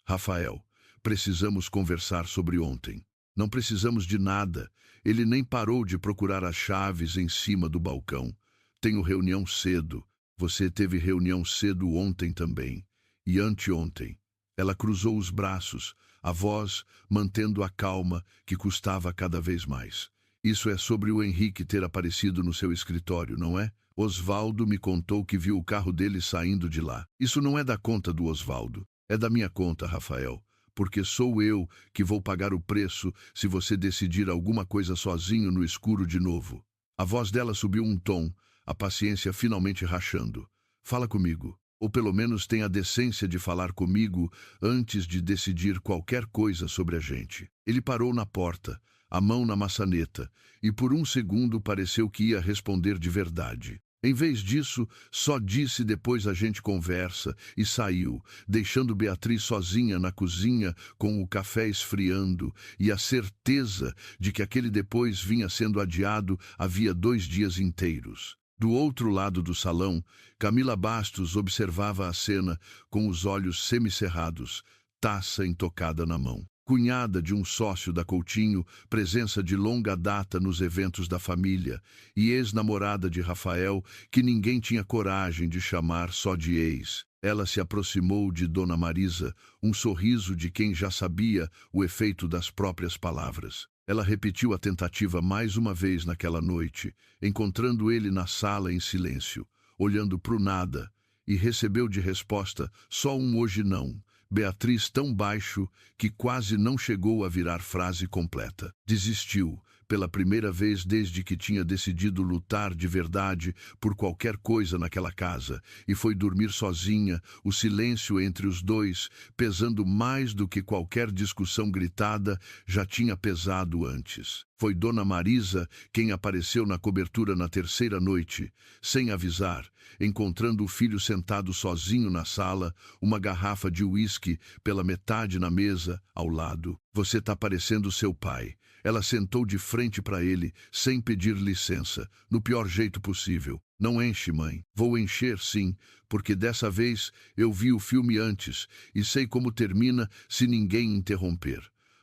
Rafael, precisamos conversar sobre ontem. Não precisamos de nada. Ele nem parou de procurar as chaves em cima do balcão. Tenho reunião cedo. Você teve reunião cedo ontem também. E anteontem. Ela cruzou os braços, a voz mantendo a calma que custava cada vez mais. Isso é sobre o Henrique ter aparecido no seu escritório, não é? Osvaldo me contou que viu o carro dele saindo de lá. Isso não é da conta do Osvaldo. É da minha conta, Rafael, porque sou eu que vou pagar o preço se você decidir alguma coisa sozinho no escuro de novo. A voz dela subiu um tom, a paciência finalmente rachando. Fala comigo, ou pelo menos tenha a decência de falar comigo antes de decidir qualquer coisa sobre a gente. Ele parou na porta, a mão na maçaneta, e por um segundo pareceu que ia responder de verdade. Em vez disso, só disse depois a gente conversa e saiu, deixando Beatriz sozinha na cozinha com o café esfriando e a certeza de que aquele depois vinha sendo adiado havia 2 dias inteiros. Do outro lado do salão, Camila Bastos observava a cena com os olhos semicerrados, taça intocada na mão. Cunhada de um sócio da Coutinho, presença de longa data nos eventos da família, e ex-namorada de Rafael, que ninguém tinha coragem de chamar só de ex. Ela se aproximou de Dona Marisa, um sorriso de quem já sabia o efeito das próprias palavras. Ela repetiu a tentativa mais uma vez naquela noite, encontrando ele na sala em silêncio, olhando para o nada, e recebeu de resposta só um hoje não. Beatriz tão baixo que quase não chegou a virar frase completa. Desistiu, pela primeira vez desde que tinha decidido lutar de verdade por qualquer coisa naquela casa, e foi dormir sozinha, o silêncio entre os dois, pesando mais do que qualquer discussão gritada já tinha pesado antes. Foi Dona Marisa quem apareceu na cobertura na terceira noite, sem avisar, encontrando o filho sentado sozinho na sala, uma garrafa de uísque pela metade na mesa, ao lado. Você tá parecendo seu pai. Ela sentou de frente para ele, sem pedir licença, no pior jeito possível. Não enche, mãe. Vou encher, sim, porque dessa vez eu vi o filme antes e sei como termina se ninguém interromper.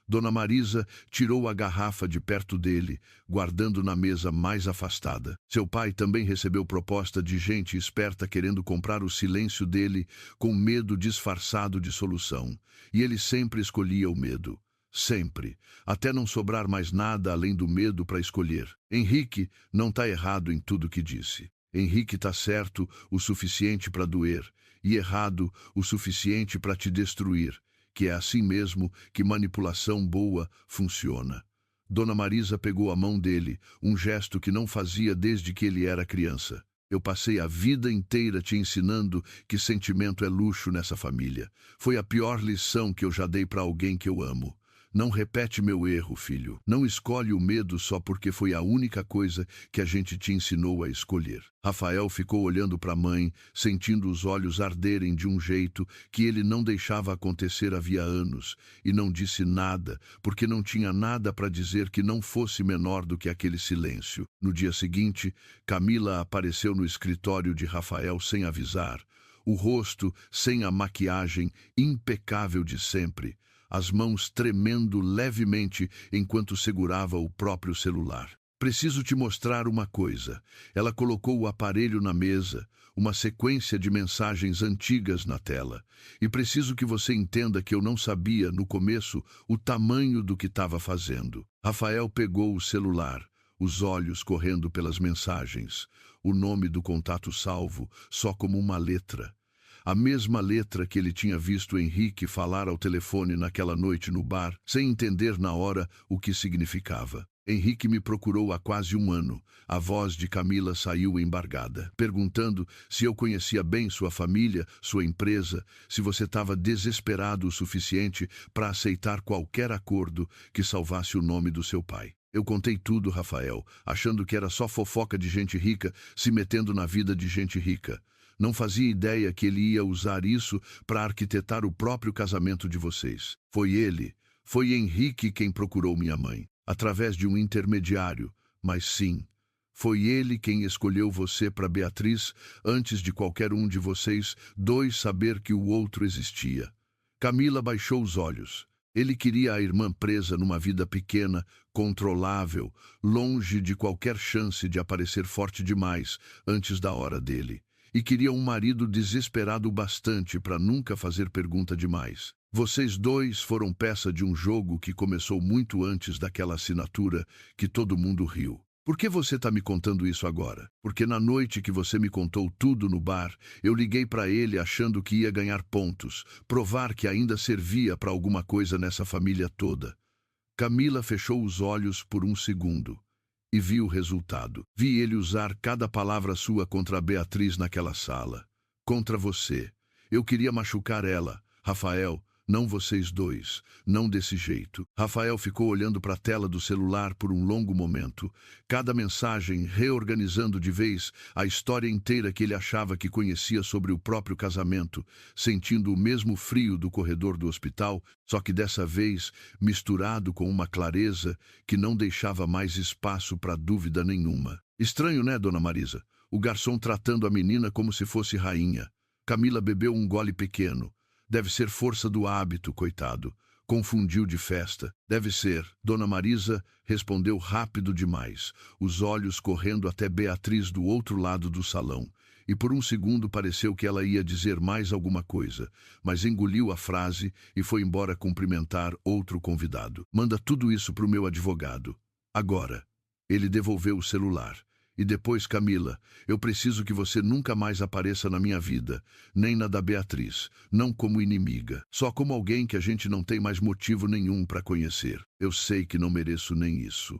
Dona Marisa tirou a garrafa de perto dele, guardando na mesa mais afastada. Seu pai também recebeu proposta de gente esperta querendo comprar o silêncio dele com medo disfarçado de solução. E ele sempre escolhia o medo. Sempre, até não sobrar mais nada além do medo para escolher. Henrique não está errado em tudo que disse. Henrique está certo o suficiente para doer e errado o suficiente para te destruir, que é assim mesmo que manipulação boa funciona. Dona Marisa pegou a mão dele, um gesto que não fazia desde que ele era criança. Eu passei a vida inteira te ensinando que sentimento é luxo nessa família. Foi a pior lição que eu já dei para alguém que eu amo. Não repete meu erro, filho. Não escolhe o medo só porque foi a única coisa que a gente te ensinou a escolher. Rafael ficou olhando para a mãe, sentindo os olhos arderem de um jeito que ele não deixava acontecer havia anos, e não disse nada, porque não tinha nada para dizer que não fosse menor do que aquele silêncio. No dia seguinte, Camila apareceu no escritório de Rafael sem avisar, o rosto sem a maquiagem impecável de sempre, as mãos tremendo levemente enquanto segurava o próprio celular. Preciso te mostrar uma coisa. Ela colocou o aparelho na mesa, uma sequência de mensagens antigas na tela. E preciso que você entenda que eu não sabia, no começo, o tamanho do que estava fazendo. Rafael pegou o celular, os olhos correndo pelas mensagens, o nome do contato salvo, só como uma letra. A mesma letra que ele tinha visto Henrique falar ao telefone naquela noite no bar, sem entender na hora o que significava. Henrique me procurou há quase um ano. A voz de Camila saiu embargada, perguntando se eu conhecia bem sua família, sua empresa, se você estava desesperado o suficiente para aceitar qualquer acordo que salvasse o nome do seu pai. Eu contei tudo, Rafael, achando que era só fofoca de gente rica se metendo na vida de gente rica. Não fazia ideia que ele ia usar isso para arquitetar o próprio casamento de vocês. Foi Henrique quem procurou minha mãe, através de um intermediário, mas sim, foi ele quem escolheu você para Beatriz antes de qualquer um de vocês dois saber que o outro existia. Camila baixou os olhos. Ele queria a irmã presa numa vida pequena, controlável, longe de qualquer chance de aparecer forte demais antes da hora dele. E queria um marido desesperado bastante para nunca fazer pergunta demais. Vocês dois foram peça de um jogo que começou muito antes daquela assinatura que todo mundo riu. Por que você está me contando isso agora? Porque na noite que você me contou tudo no bar, eu liguei para ele achando que ia ganhar pontos, provar que ainda servia para alguma coisa nessa família toda. Camila fechou os olhos por um segundo. E vi o resultado. Vi ele usar cada palavra sua contra a Beatriz naquela sala. Contra você. Eu queria machucar ela. Rafael, não vocês dois. Não desse jeito. Rafael ficou olhando para a tela do celular por um longo momento. Cada mensagem reorganizando de vez a história inteira que ele achava que conhecia sobre o próprio casamento, sentindo o mesmo frio do corredor do hospital, só que dessa vez misturado com uma clareza que não deixava mais espaço para dúvida nenhuma. Estranho, né, Dona Marisa? O garçom tratando a menina como se fosse rainha. Camila bebeu um gole pequeno. Deve ser força do hábito, coitado. Confundiu de festa. Deve ser. Dona Marisa respondeu rápido demais, os olhos correndo até Beatriz do outro lado do salão. E por um segundo pareceu que ela ia dizer mais alguma coisa, mas engoliu a frase e foi embora cumprimentar outro convidado. Manda tudo isso para o meu advogado. Agora. Ele devolveu o celular. E depois, Camila, eu preciso que você nunca mais apareça na minha vida, nem na da Beatriz, não como inimiga, só como alguém que a gente não tem mais motivo nenhum para conhecer. Eu sei que não mereço nem isso.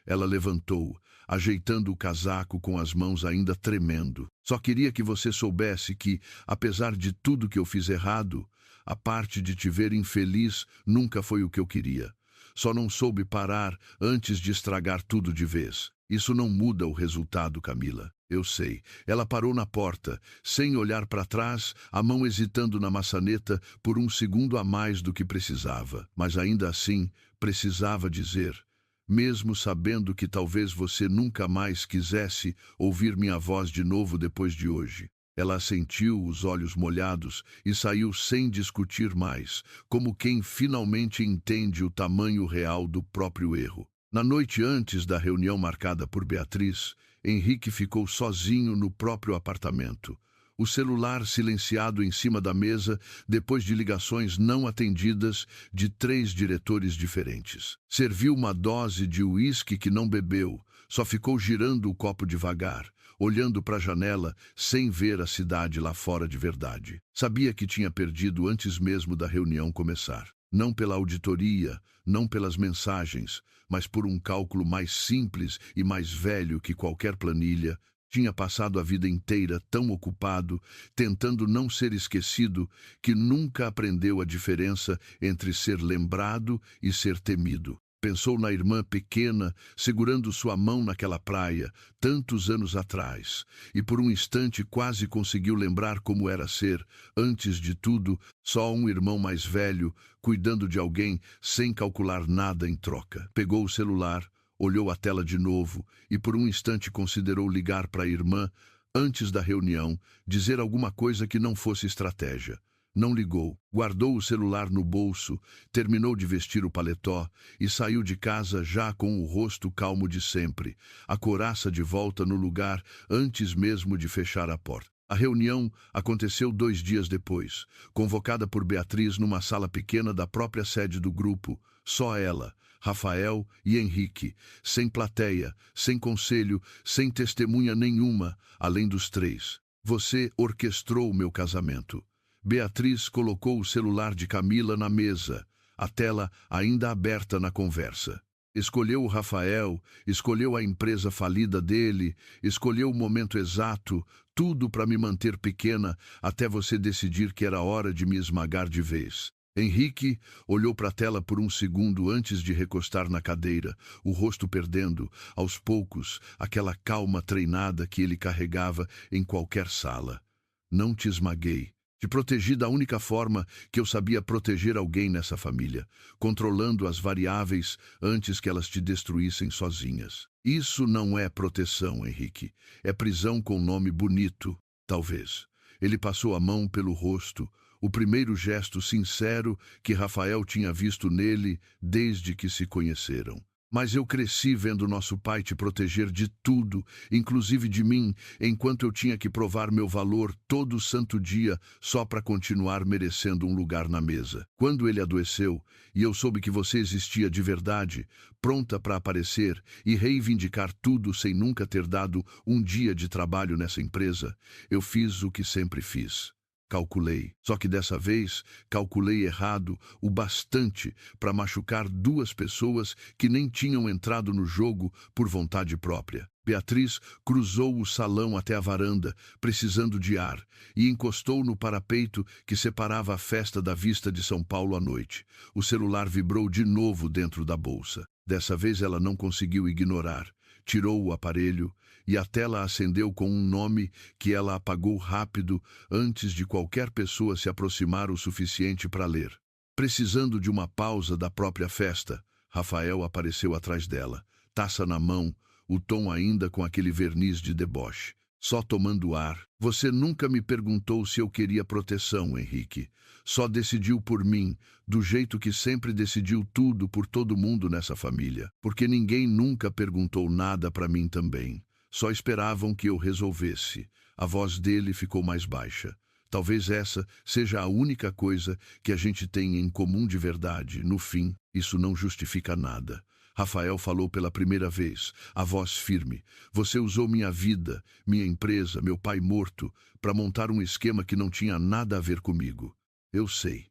Ela levantou, ajeitando o casaco com as mãos ainda tremendo. Só queria que você soubesse que, apesar de tudo que eu fiz errado, a parte de te ver infeliz nunca foi o que eu queria. Só não soube parar antes de estragar tudo de vez. Isso não muda o resultado, Camila. Eu sei. Ela parou na porta, sem olhar para trás, a mão hesitando na maçaneta por um segundo a mais do que precisava. Mas ainda assim, precisava dizer, mesmo sabendo que talvez você nunca mais quisesse ouvir minha voz de novo depois de hoje. Ela assentiu, os olhos molhados, e saiu sem discutir mais, como quem finalmente entende o tamanho real do próprio erro. Na noite antes da reunião marcada por Beatriz, Henrique ficou sozinho no próprio apartamento. O celular silenciado em cima da mesa, depois de ligações não atendidas de 3 diretores diferentes. Serviu uma dose de uísque que não bebeu, só ficou girando o copo devagar, olhando para a janela sem ver a cidade lá fora de verdade. Sabia que tinha perdido antes mesmo da reunião começar. Não pela auditoria, não pelas mensagens, mas por um cálculo mais simples e mais velho que qualquer planilha. Tinha passado a vida inteira tão ocupado, tentando não ser esquecido, que nunca aprendeu a diferença entre ser lembrado e ser temido. Pensou na irmã pequena, segurando sua mão naquela praia, tantos anos atrás, e por um instante quase conseguiu lembrar como era ser, antes de tudo, só um irmão mais velho, cuidando de alguém sem calcular nada em troca. Pegou o celular, olhou a tela de novo e por um instante considerou ligar para a irmã antes da reunião, dizer alguma coisa que não fosse estratégia. Não ligou, guardou o celular no bolso, terminou de vestir o paletó e saiu de casa já com o rosto calmo de sempre, a couraça de volta no lugar antes mesmo de fechar a porta. A reunião aconteceu 2 dias depois, convocada por Beatriz numa sala pequena da própria sede do grupo, só ela, Rafael e Henrique, sem plateia, sem conselho, sem testemunha nenhuma, além dos 3. Você orquestrou o meu casamento. Beatriz colocou o celular de Camila na mesa, a tela ainda aberta na conversa. Escolheu o Rafael, escolheu a empresa falida dele, escolheu o momento exato, tudo para me manter pequena, até você decidir que era hora de me esmagar de vez. Henrique olhou para a tela por um segundo antes de recostar na cadeira, o rosto perdendo, aos poucos, aquela calma treinada que ele carregava em qualquer sala. Não te esmaguei. Te protegi da única forma que eu sabia proteger alguém nessa família, controlando as variáveis antes que elas te destruíssem sozinhas. Isso não é proteção, Henrique. É prisão com nome bonito, talvez. Ele passou a mão pelo rosto, o primeiro gesto sincero que Rafael tinha visto nele desde que se conheceram. Mas eu cresci vendo nosso pai te proteger de tudo, inclusive de mim, enquanto eu tinha que provar meu valor todo santo dia só para continuar merecendo um lugar na mesa. Quando ele adoeceu, e eu soube que você existia de verdade, pronta para aparecer e reivindicar tudo sem nunca ter dado um dia de trabalho nessa empresa, eu fiz o que sempre fiz. Calculei. Só que dessa vez, calculei errado o bastante para machucar 2 pessoas que nem tinham entrado no jogo por vontade própria. Beatriz cruzou o salão até a varanda, precisando de ar, e encostou no parapeito que separava a festa da vista de São Paulo à noite. O celular vibrou de novo dentro da bolsa. Dessa vez ela não conseguiu ignorar. Tirou o aparelho e a tela acendeu com um nome que ela apagou rápido antes de qualquer pessoa se aproximar o suficiente para ler. Precisando de uma pausa da própria festa, Rafael apareceu atrás dela, taça na mão, o tom ainda com aquele verniz de deboche. Só tomando ar. Você nunca me perguntou se eu queria proteção, Henrique. Só decidiu por mim, do jeito que sempre decidiu tudo por todo mundo nessa família. Porque ninguém nunca perguntou nada para mim também. Só esperavam que eu resolvesse. A voz dele ficou mais baixa. Talvez essa seja a única coisa que a gente tem em comum de verdade. No fim, isso não justifica nada. Rafael falou pela primeira vez, a voz firme. Você usou minha vida, minha empresa, meu pai morto, para montar um esquema que não tinha nada a ver comigo. Eu sei.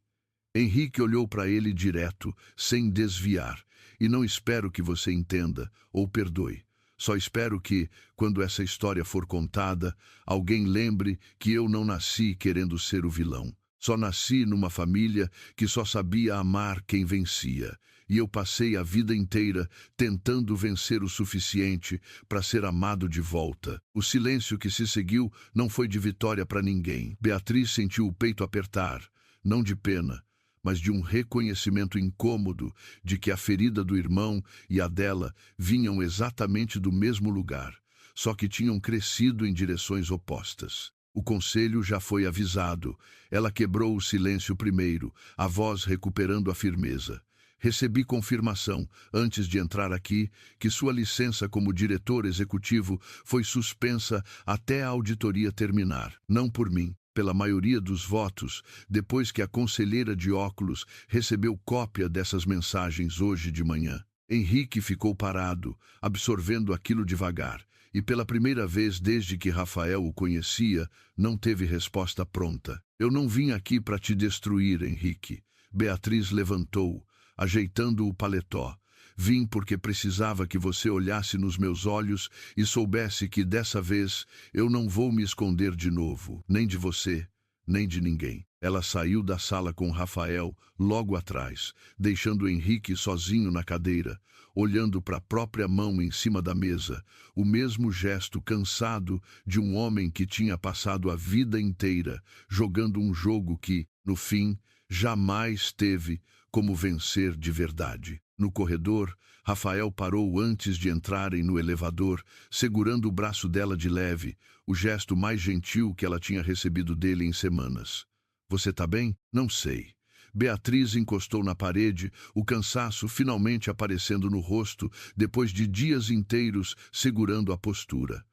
Henrique olhou para ele direto, sem desviar. E não espero que você entenda ou perdoe. Só espero que, quando essa história for contada, alguém lembre que eu não nasci querendo ser o vilão. Só nasci numa família que só sabia amar quem vencia. E eu passei a vida inteira tentando vencer o suficiente para ser amado de volta. O silêncio que se seguiu não foi de vitória para ninguém. Beatriz sentiu o peito apertar, não de pena, mas de um reconhecimento incômodo de que a ferida do irmão e a dela vinham exatamente do mesmo lugar, só que tinham crescido em direções opostas. O conselho já foi avisado. Ela quebrou o silêncio primeiro, a voz recuperando a firmeza. Recebi confirmação, antes de entrar aqui, que sua licença como diretor executivo foi suspensa até a auditoria terminar. Não por mim, pela maioria dos votos, depois que a conselheira de óculos recebeu cópia dessas mensagens hoje de manhã. Henrique ficou parado, absorvendo aquilo devagar, e pela primeira vez desde que Rafael o conhecia, não teve resposta pronta. Eu não vim aqui para te destruir, Henrique. Beatriz levantou, ajeitando o paletó. Vim porque precisava que você olhasse nos meus olhos e soubesse que dessa vez eu não vou me esconder de novo, nem de você, nem de ninguém. Ela saiu da sala com Rafael logo atrás, deixando Henrique sozinho na cadeira, olhando para a própria mão em cima da mesa, o mesmo gesto cansado de um homem que tinha passado a vida inteira jogando um jogo que, no fim, jamais teve como vencer de verdade. No corredor, Rafael parou antes de entrarem no elevador, segurando o braço dela de leve, o gesto mais gentil que ela tinha recebido dele em semanas. Você tá bem? Não sei. Beatriz encostou na parede, o cansaço finalmente aparecendo no rosto, depois de dias inteiros segurando a postura.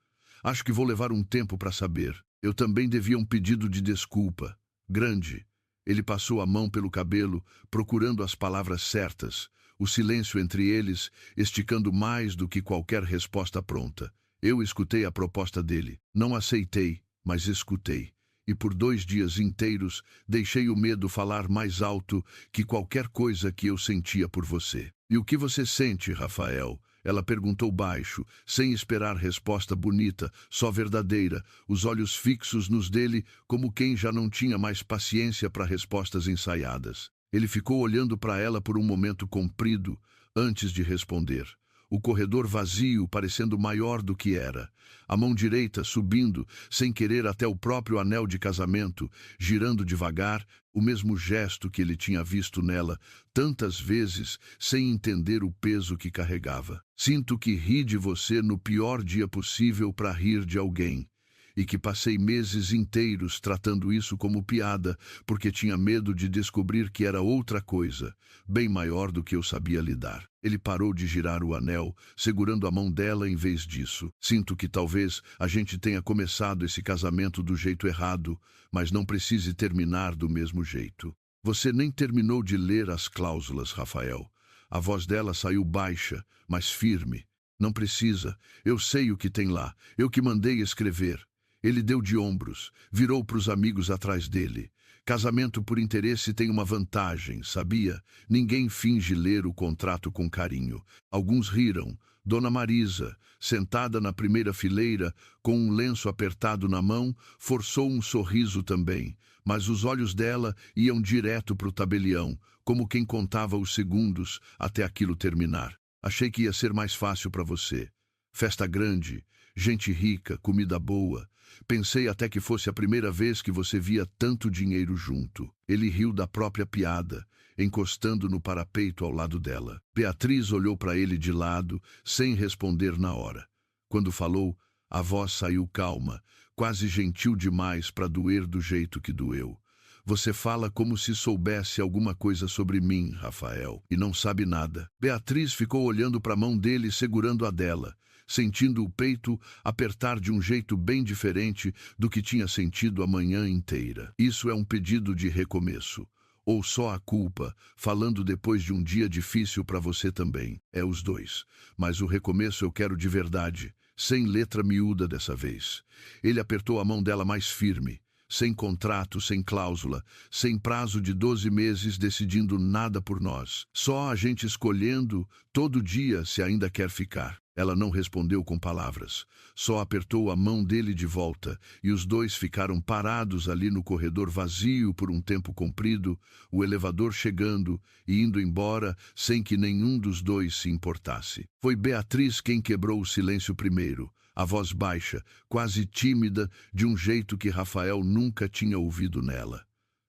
Acho que vou levar um tempo para saber. Eu também devia um pedido de desculpa. Grande. Ele passou a mão pelo cabelo, procurando as palavras certas, o silêncio entre eles, esticando mais do que qualquer resposta pronta. Eu escutei a proposta dele. Não aceitei, mas escutei. E por 2 dias inteiros deixei o medo falar mais alto que qualquer coisa que eu sentia por você. E o que você sente, Rafael? Ela perguntou baixo, sem esperar resposta bonita, só verdadeira, os olhos fixos nos dele, como quem já não tinha mais paciência para respostas ensaiadas. Ele ficou olhando para ela por um momento comprido, antes de responder. O corredor vazio, parecendo maior do que era. A mão direita subindo, sem querer até o próprio anel de casamento, girando devagar, o mesmo gesto que ele tinha visto nela tantas vezes, sem entender o peso que carregava. Sinto que ri de você no pior dia possível para rir de alguém. E que passei meses inteiros tratando isso como piada, porque tinha medo de descobrir que era outra coisa, bem maior do que eu sabia lidar. Ele parou de girar o anel, segurando a mão dela em vez disso. Sinto que talvez a gente tenha começado esse casamento do jeito errado, mas não precise terminar do mesmo jeito. Você nem terminou de ler as cláusulas, Rafael. A voz dela saiu baixa, mas firme. Não precisa, eu sei o que tem lá, eu que mandei escrever. Ele deu de ombros, virou para os amigos atrás dele. Casamento por interesse tem uma vantagem, sabia? Ninguém finge ler o contrato com carinho. Alguns riram. Dona Marisa, sentada na primeira fileira, com um lenço apertado na mão, forçou um sorriso também, mas os olhos dela iam direto para o tabelião, como quem contava os segundos até aquilo terminar. Achei que ia ser mais fácil para você. Festa grande, gente rica, comida boa. Pensei até que fosse a primeira vez que você via tanto dinheiro junto. Ele riu da própria piada, encostando no parapeito ao lado dela. Beatriz olhou para ele de lado, sem responder na hora. Quando falou, a voz saiu calma, quase gentil demais para doer do jeito que doeu. Você fala como se soubesse alguma coisa sobre mim, Rafael, e não sabe nada. Beatriz ficou olhando para a mão dele, segurando a dela, sentindo o peito apertar de um jeito bem diferente do que tinha sentido a manhã inteira. Isso é um pedido de recomeço. Ou só a culpa, falando depois de um dia difícil para você também. É os dois. Mas o recomeço eu quero de verdade, sem letra miúda dessa vez. Ele apertou a mão dela mais firme. Sem contrato, sem cláusula, sem prazo de 12 meses decidindo nada por nós. Só a gente escolhendo todo dia se ainda quer ficar. Ela não respondeu com palavras, só apertou a mão dele de volta e os dois ficaram parados ali no corredor vazio por um tempo comprido, o elevador chegando e indo embora sem que nenhum dos dois se importasse. Foi Beatriz quem quebrou o silêncio primeiro, a voz baixa, quase tímida, de um jeito que Rafael nunca tinha ouvido nela.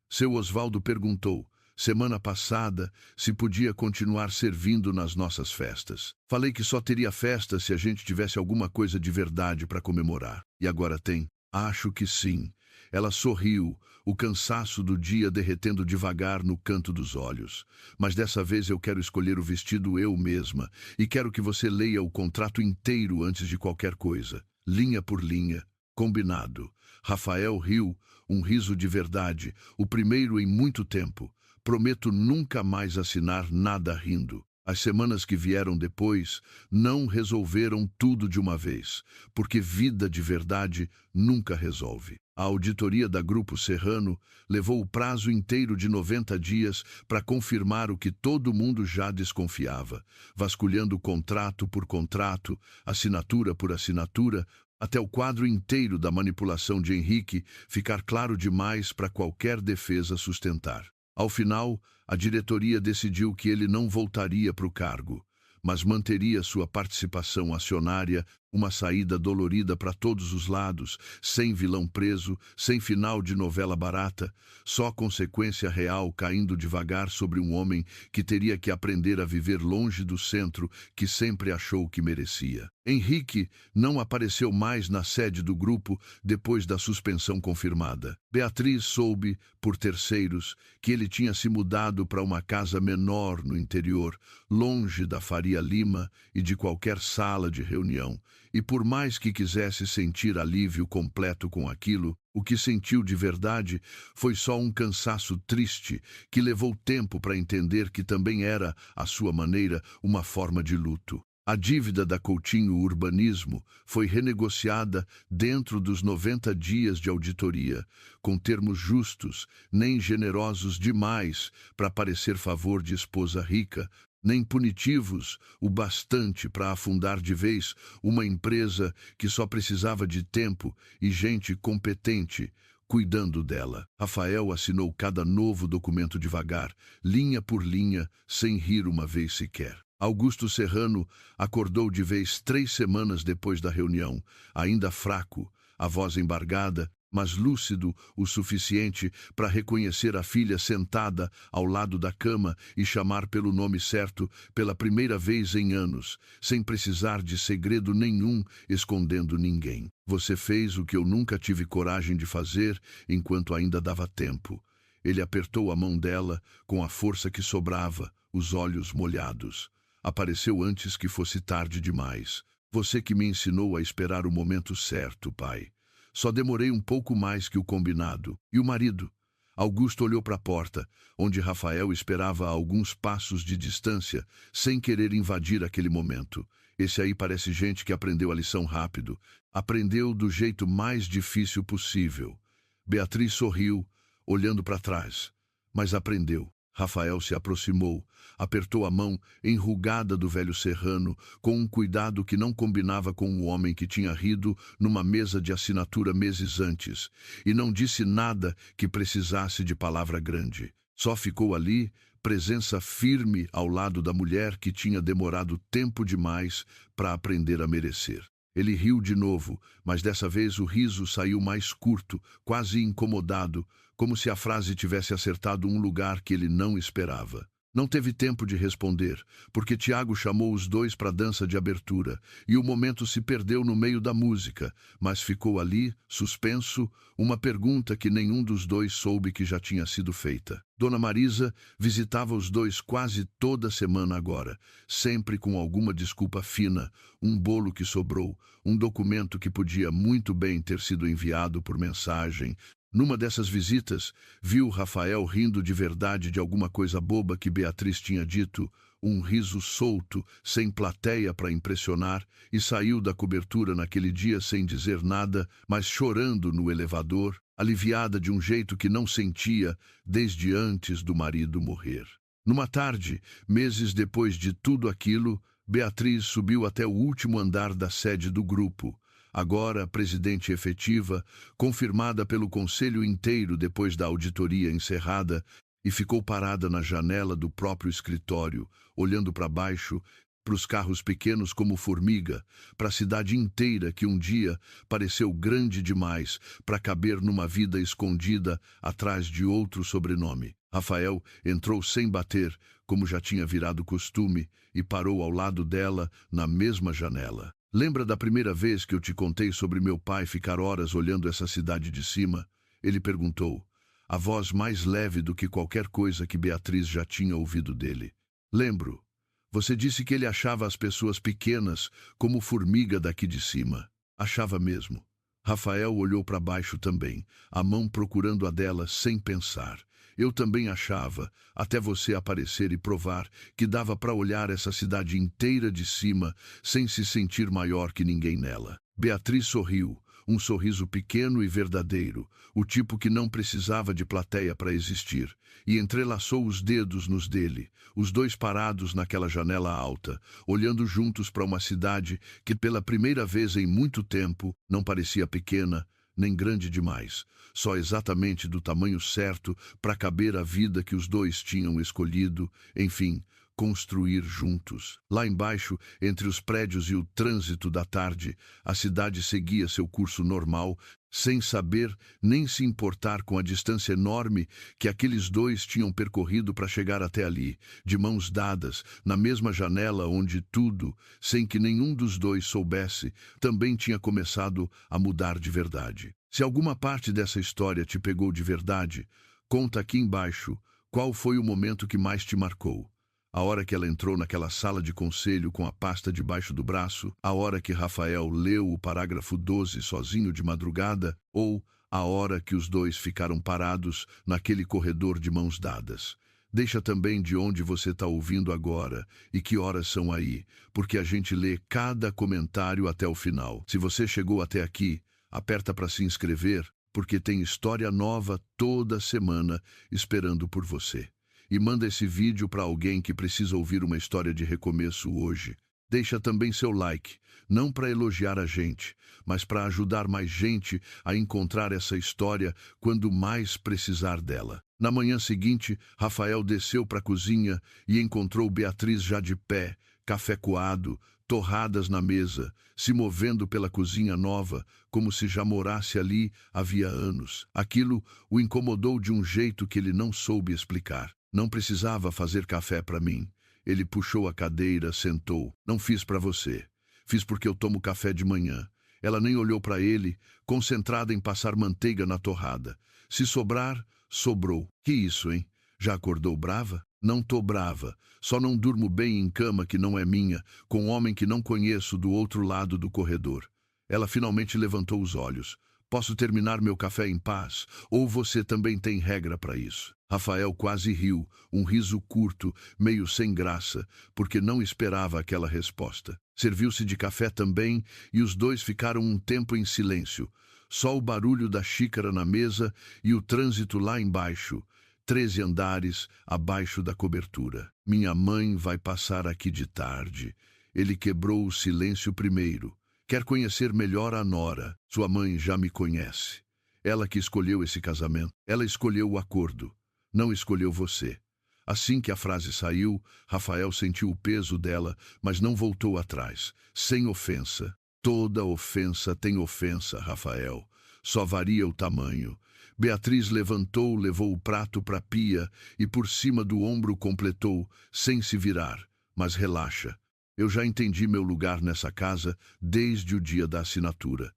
Seu Osvaldo perguntou, semana passada, se podia continuar servindo nas nossas festas. Falei que só teria festa se a gente tivesse alguma coisa de verdade para comemorar. E agora tem? Acho que sim. Ela sorriu, o cansaço do dia derretendo devagar no canto dos olhos. Mas dessa vez eu quero escolher o vestido eu mesma, e quero que você leia o contrato inteiro antes de qualquer coisa, linha por linha. Combinado. Rafael riu, um riso de verdade, o primeiro em muito tempo. Prometo nunca mais assinar nada rindo. As semanas que vieram depois não resolveram tudo de uma vez, porque vida de verdade nunca resolve. A auditoria da Grupo Serrano levou o prazo inteiro de 90 dias para confirmar o que todo mundo já desconfiava, vasculhando contrato por contrato, assinatura por assinatura, até o quadro inteiro da manipulação de Henrique ficar claro demais para qualquer defesa sustentar. Ao final, a diretoria decidiu que ele não voltaria para o cargo, mas manteria sua participação acionária, uma saída dolorida para todos os lados, sem vilão preso, sem final de novela barata, só consequência real caindo devagar sobre um homem que teria que aprender a viver longe do centro que sempre achou que merecia. Henrique não apareceu mais na sede do grupo depois da suspensão confirmada. Beatriz soube, por terceiros, que ele tinha se mudado para uma casa menor no interior, longe da Faria Lima e de qualquer sala de reunião. E por mais que quisesse sentir alívio completo com aquilo, o que sentiu de verdade foi só um cansaço triste que levou tempo para entender que também era, à sua maneira, uma forma de luto. A dívida da Coutinho Urbanismo foi renegociada dentro dos 90 dias de auditoria, com termos justos, nem generosos demais para parecer favor de esposa rica, nem punitivos o bastante para afundar de vez uma empresa que só precisava de tempo e gente competente cuidando dela. Rafael assinou cada novo documento devagar, linha por linha, sem rir uma vez sequer. Augusto Serrano acordou de vez 3 semanas depois da reunião, ainda fraco, a voz embargada, mas lúcido o suficiente para reconhecer a filha sentada ao lado da cama e chamar pelo nome certo pela primeira vez em anos, sem precisar de segredo nenhum, escondendo ninguém. Você fez o que eu nunca tive coragem de fazer enquanto ainda dava tempo. Ele apertou a mão dela com a força que sobrava, os olhos molhados. Apareceu antes que fosse tarde demais. Você que me ensinou a esperar o momento certo, pai. Só demorei um pouco mais que o combinado. E o marido? Augusto olhou para a porta, onde Rafael esperava a alguns passos de distância, sem querer invadir aquele momento. Esse aí parece gente que aprendeu a lição rápido. Aprendeu do jeito mais difícil possível. Beatriz sorriu, olhando para trás. Mas aprendeu. Rafael se aproximou, apertou a mão enrugada do velho Serrano, com um cuidado que não combinava com o homem que tinha rido numa mesa de assinatura meses antes, e não disse nada que precisasse de palavra grande. Só ficou ali, presença firme ao lado da mulher que tinha demorado tempo demais para aprender a merecer. Ele riu de novo, mas dessa vez o riso saiu mais curto, quase incomodado, como se a frase tivesse acertado um lugar que ele não esperava. Não teve tempo de responder, porque Tiago chamou os dois para a dança de abertura, e o momento se perdeu no meio da música, mas ficou ali, suspenso, uma pergunta que nenhum dos dois soube que já tinha sido feita. Dona Marisa visitava os dois quase toda semana agora, sempre com alguma desculpa fina, um bolo que sobrou, um documento que podia muito bem ter sido enviado por mensagem. Numa dessas visitas, viu Rafael rindo de verdade de alguma coisa boba que Beatriz tinha dito, um riso solto, sem plateia para impressionar, e saiu da cobertura naquele dia sem dizer nada, mas chorando no elevador, aliviada de um jeito que não sentia desde antes do marido morrer. Numa tarde, meses depois de tudo aquilo, Beatriz subiu até o último andar da sede do grupo, agora presidente efetiva, confirmada pelo conselho inteiro depois da auditoria encerrada, e ficou parada na janela do próprio escritório, olhando para baixo, para os carros pequenos como formiga, para a cidade inteira que um dia pareceu grande demais para caber numa vida escondida atrás de outro sobrenome. Rafael entrou sem bater, como já tinha virado costume, e parou ao lado dela, na mesma janela. Lembra da primeira vez que eu te contei sobre meu pai ficar horas olhando essa cidade de cima? Ele perguntou, a voz mais leve do que qualquer coisa que Beatriz já tinha ouvido dele. Lembro. Você disse que ele achava as pessoas pequenas como formiga daqui de cima. Achava mesmo. Rafael olhou para baixo também, a mão procurando a dela sem pensar. Eu também achava, até você aparecer e provar que dava para olhar essa cidade inteira de cima sem se sentir maior que ninguém nela. Beatriz sorriu, um sorriso pequeno e verdadeiro, o tipo que não precisava de plateia para existir, e entrelaçou os dedos nos dele, os dois parados naquela janela alta, olhando juntos para uma cidade que pela primeira vez em muito tempo não parecia pequena, nem grande demais, só exatamente do tamanho certo para caber a vida que os dois tinham escolhido, enfim, construir juntos. Lá embaixo, entre os prédios e o trânsito da tarde, a cidade seguia seu curso normal, sem saber nem se importar com a distância enorme que aqueles dois tinham percorrido para chegar até ali, de mãos dadas, na mesma janela onde tudo, sem que nenhum dos dois soubesse, também tinha começado a mudar de verdade. Se alguma parte dessa história te pegou de verdade, conta aqui embaixo qual foi o momento que mais te marcou. A hora que ela entrou naquela sala de conselho com a pasta debaixo do braço, a hora que Rafael leu o parágrafo 12 sozinho de madrugada, ou a hora que os dois ficaram parados naquele corredor de mãos dadas. Deixa também de onde você está ouvindo agora e que horas são aí, porque a gente lê cada comentário até o final. Se você chegou até aqui, aperta para se inscrever, porque tem história nova toda semana esperando por você. E manda esse vídeo para alguém que precisa ouvir uma história de recomeço hoje. Deixa também seu like, não para elogiar a gente, mas para ajudar mais gente a encontrar essa história quando mais precisar dela. Na manhã seguinte, Rafael desceu para a cozinha e encontrou Beatriz já de pé, café coado, torradas na mesa, se movendo pela cozinha nova, como se já morasse ali havia anos. Aquilo o incomodou de um jeito que ele não soube explicar. Não precisava fazer café para mim. Ele puxou a cadeira, sentou. Não fiz para você. Fiz porque eu tomo café de manhã. Ela nem olhou para ele, concentrada em passar manteiga na torrada. Se sobrar, sobrou. Que isso, hein? Já acordou brava? Não tô brava. Só não durmo bem em cama que não é minha, com um homem que não conheço do outro lado do corredor. Ela finalmente levantou os olhos. Posso terminar meu café em paz? Ou você também tem regra para isso? Rafael quase riu, um riso curto, meio sem graça, porque não esperava aquela resposta. Serviu-se de café também e os dois ficaram um tempo em silêncio. Só o barulho da xícara na mesa e o trânsito lá embaixo, 13 andares abaixo da cobertura. Minha mãe vai passar aqui de tarde. Ele quebrou o silêncio primeiro. Quer conhecer melhor a nora. Sua mãe já me conhece. Ela que escolheu esse casamento. Ela escolheu o acordo. Não escolheu você. Assim que a frase saiu, Rafael sentiu o peso dela, mas não voltou atrás. Sem ofensa. Toda ofensa tem ofensa, Rafael. Só varia o tamanho. Beatriz levantou, levou o prato para a pia e por cima do ombro completou, sem se virar. Mas relaxa. Eu já entendi meu lugar nessa casa desde o dia da assinatura.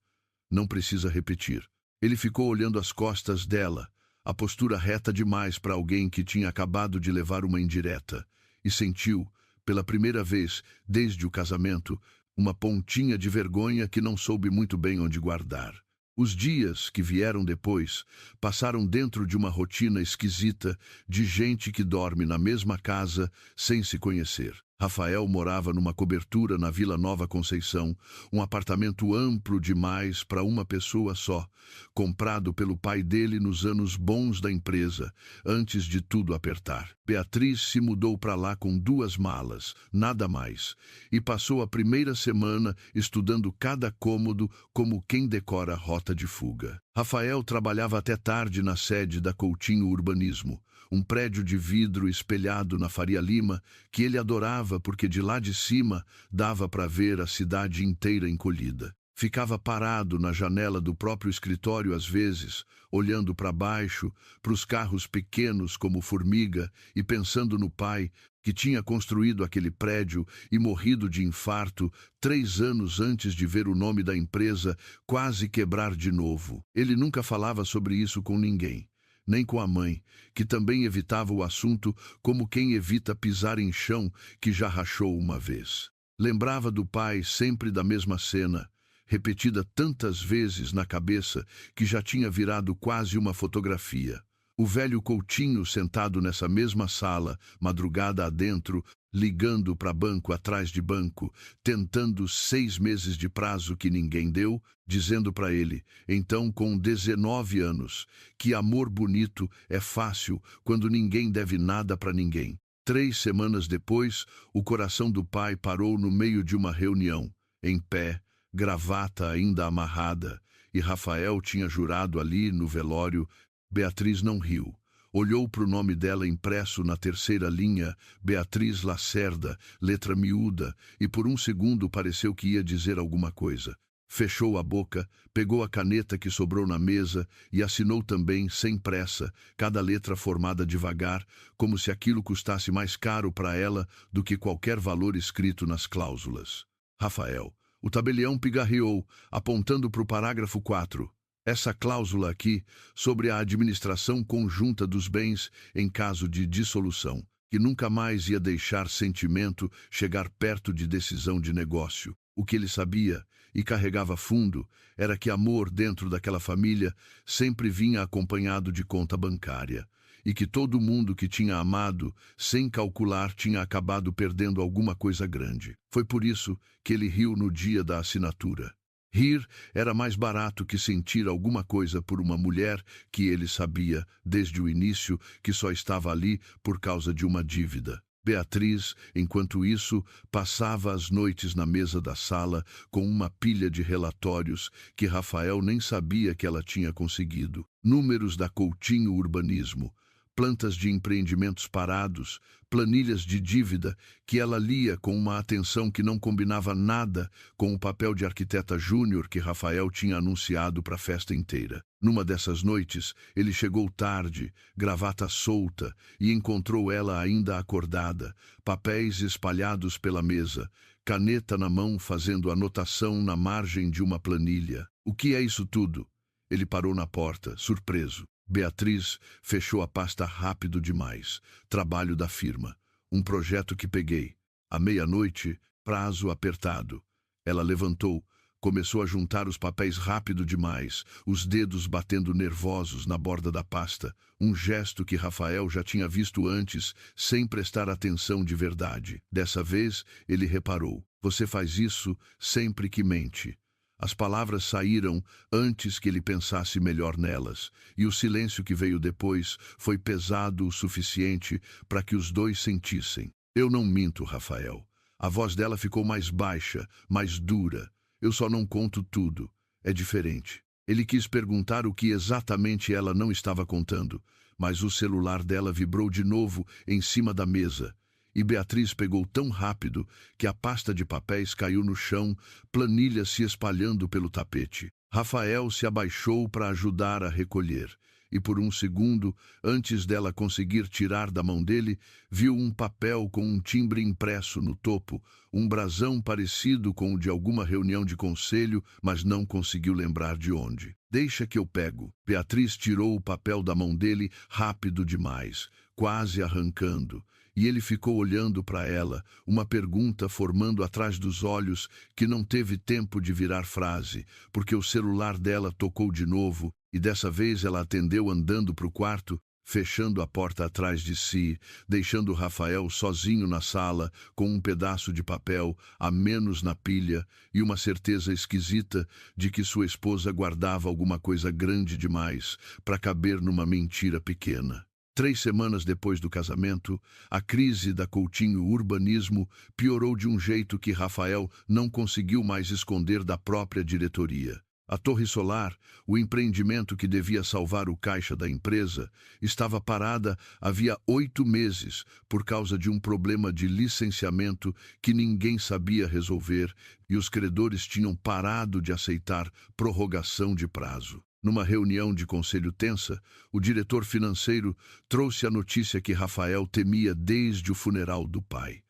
Não precisa repetir. Ele ficou olhando as costas dela, a postura reta demais para alguém que tinha acabado de levar uma indireta, e sentiu, pela primeira vez desde o casamento, uma pontinha de vergonha que não soube muito bem onde guardar. Os dias que vieram depois passaram dentro de uma rotina esquisita de gente que dorme na mesma casa sem se conhecer. Rafael morava numa cobertura na Vila Nova Conceição, um apartamento amplo demais para uma pessoa só, comprado pelo pai dele nos anos bons da empresa, antes de tudo apertar. Beatriz se mudou para lá com 2 malas, nada mais, e passou a primeira semana estudando cada cômodo como quem decora rota de fuga. Rafael trabalhava até tarde na sede da Coutinho Urbanismo, um prédio de vidro espelhado na Faria Lima, que ele adorava porque de lá de cima dava para ver a cidade inteira encolhida. Ficava parado na janela do próprio escritório às vezes, olhando para baixo, para os carros pequenos como formiga e pensando no pai, que tinha construído aquele prédio e morrido de infarto 3 anos antes de ver o nome da empresa quase quebrar de novo. Ele nunca falava sobre isso com ninguém, nem com a mãe, que também evitava o assunto como quem evita pisar em chão que já rachou uma vez. Lembrava do pai sempre da mesma cena, repetida tantas vezes na cabeça que já tinha virado quase uma fotografia. O velho Coutinho sentado nessa mesma sala, madrugada adentro, ligando para banco atrás de banco, tentando 6 meses de prazo que ninguém deu, dizendo para ele, então com 19 anos, que amor bonito é fácil quando ninguém deve nada para ninguém. 3 semanas depois, o coração do pai parou no meio de uma reunião, em pé, gravata ainda amarrada, e Rafael tinha jurado ali no velório. Beatriz não riu. Olhou para o nome dela impresso na terceira linha, Beatriz Lacerda, letra miúda, e por um segundo pareceu que ia dizer alguma coisa. Fechou a boca, pegou a caneta que sobrou na mesa e assinou também, sem pressa, cada letra formada devagar, como se aquilo custasse mais caro para ela do que qualquer valor escrito nas cláusulas. Rafael. O tabelião pigarreou, apontando para o parágrafo 4. Essa cláusula aqui, sobre a administração conjunta dos bens em caso de dissolução, que nunca mais ia deixar sentimento chegar perto de decisão de negócio. O que ele sabia, e carregava fundo, era que amor dentro daquela família sempre vinha acompanhado de conta bancária, e que todo mundo que tinha amado, sem calcular, tinha acabado perdendo alguma coisa grande. Foi por isso que ele riu no dia da assinatura. Rir era mais barato que sentir alguma coisa por uma mulher que ele sabia, desde o início, que só estava ali por causa de uma dívida. Beatriz, enquanto isso, passava as noites na mesa da sala com uma pilha de relatórios que Rafael nem sabia que ela tinha conseguido. Números da Coutinho Urbanismo, plantas de empreendimentos parados, planilhas de dívida que ela lia com uma atenção que não combinava nada com o papel de arquiteta júnior que Rafael tinha anunciado para a festa inteira. Numa dessas noites, ele chegou tarde, gravata solta, e encontrou ela ainda acordada, papéis espalhados pela mesa, caneta na mão fazendo anotação na margem de uma planilha. O que é isso tudo? Ele parou na porta, surpreso. Beatriz fechou a pasta rápido demais. Trabalho da firma. Um projeto que peguei. À meia-noite, prazo apertado. Ela levantou, começou a juntar os papéis rápido demais, os dedos batendo nervosos na borda da pasta, um gesto que Rafael já tinha visto antes, sem prestar atenção de verdade. Dessa vez, ele reparou. Você faz isso sempre que mente. As palavras saíram antes que ele pensasse melhor nelas, e o silêncio que veio depois foi pesado o suficiente para que os dois sentissem. Eu não minto, Rafael. A voz dela ficou mais baixa, mais dura. Eu só não conto tudo. É diferente. Ele quis perguntar o que exatamente ela não estava contando, mas o celular dela vibrou de novo em cima da mesa. E Beatriz pegou tão rápido que a pasta de papéis caiu no chão, planilhas se espalhando pelo tapete. Rafael se abaixou para ajudar a recolher, e por um segundo, antes dela conseguir tirar da mão dele, viu um papel com um timbre impresso no topo, um brasão parecido com o de alguma reunião de conselho, mas não conseguiu lembrar de onde. Deixa que eu pego. Beatriz tirou o papel da mão dele rápido demais, quase arrancando. E ele ficou olhando para ela, uma pergunta formando atrás dos olhos que não teve tempo de virar frase, porque o celular dela tocou de novo, e dessa vez ela atendeu andando para o quarto, fechando a porta atrás de si, deixando Rafael sozinho na sala, com um pedaço de papel a menos na pilha e uma certeza esquisita de que sua esposa guardava alguma coisa grande demais para caber numa mentira pequena. 3 semanas depois do casamento, a crise da Coutinho Urbanismo piorou de um jeito que Rafael não conseguiu mais esconder da própria diretoria. A torre solar, o empreendimento que devia salvar o caixa da empresa, estava parada havia 8 meses por causa de um problema de licenciamento que ninguém sabia resolver e os credores tinham parado de aceitar prorrogação de prazo. Numa reunião de conselho tensa, o diretor financeiro trouxe a notícia que Rafael temia desde o funeral do pai.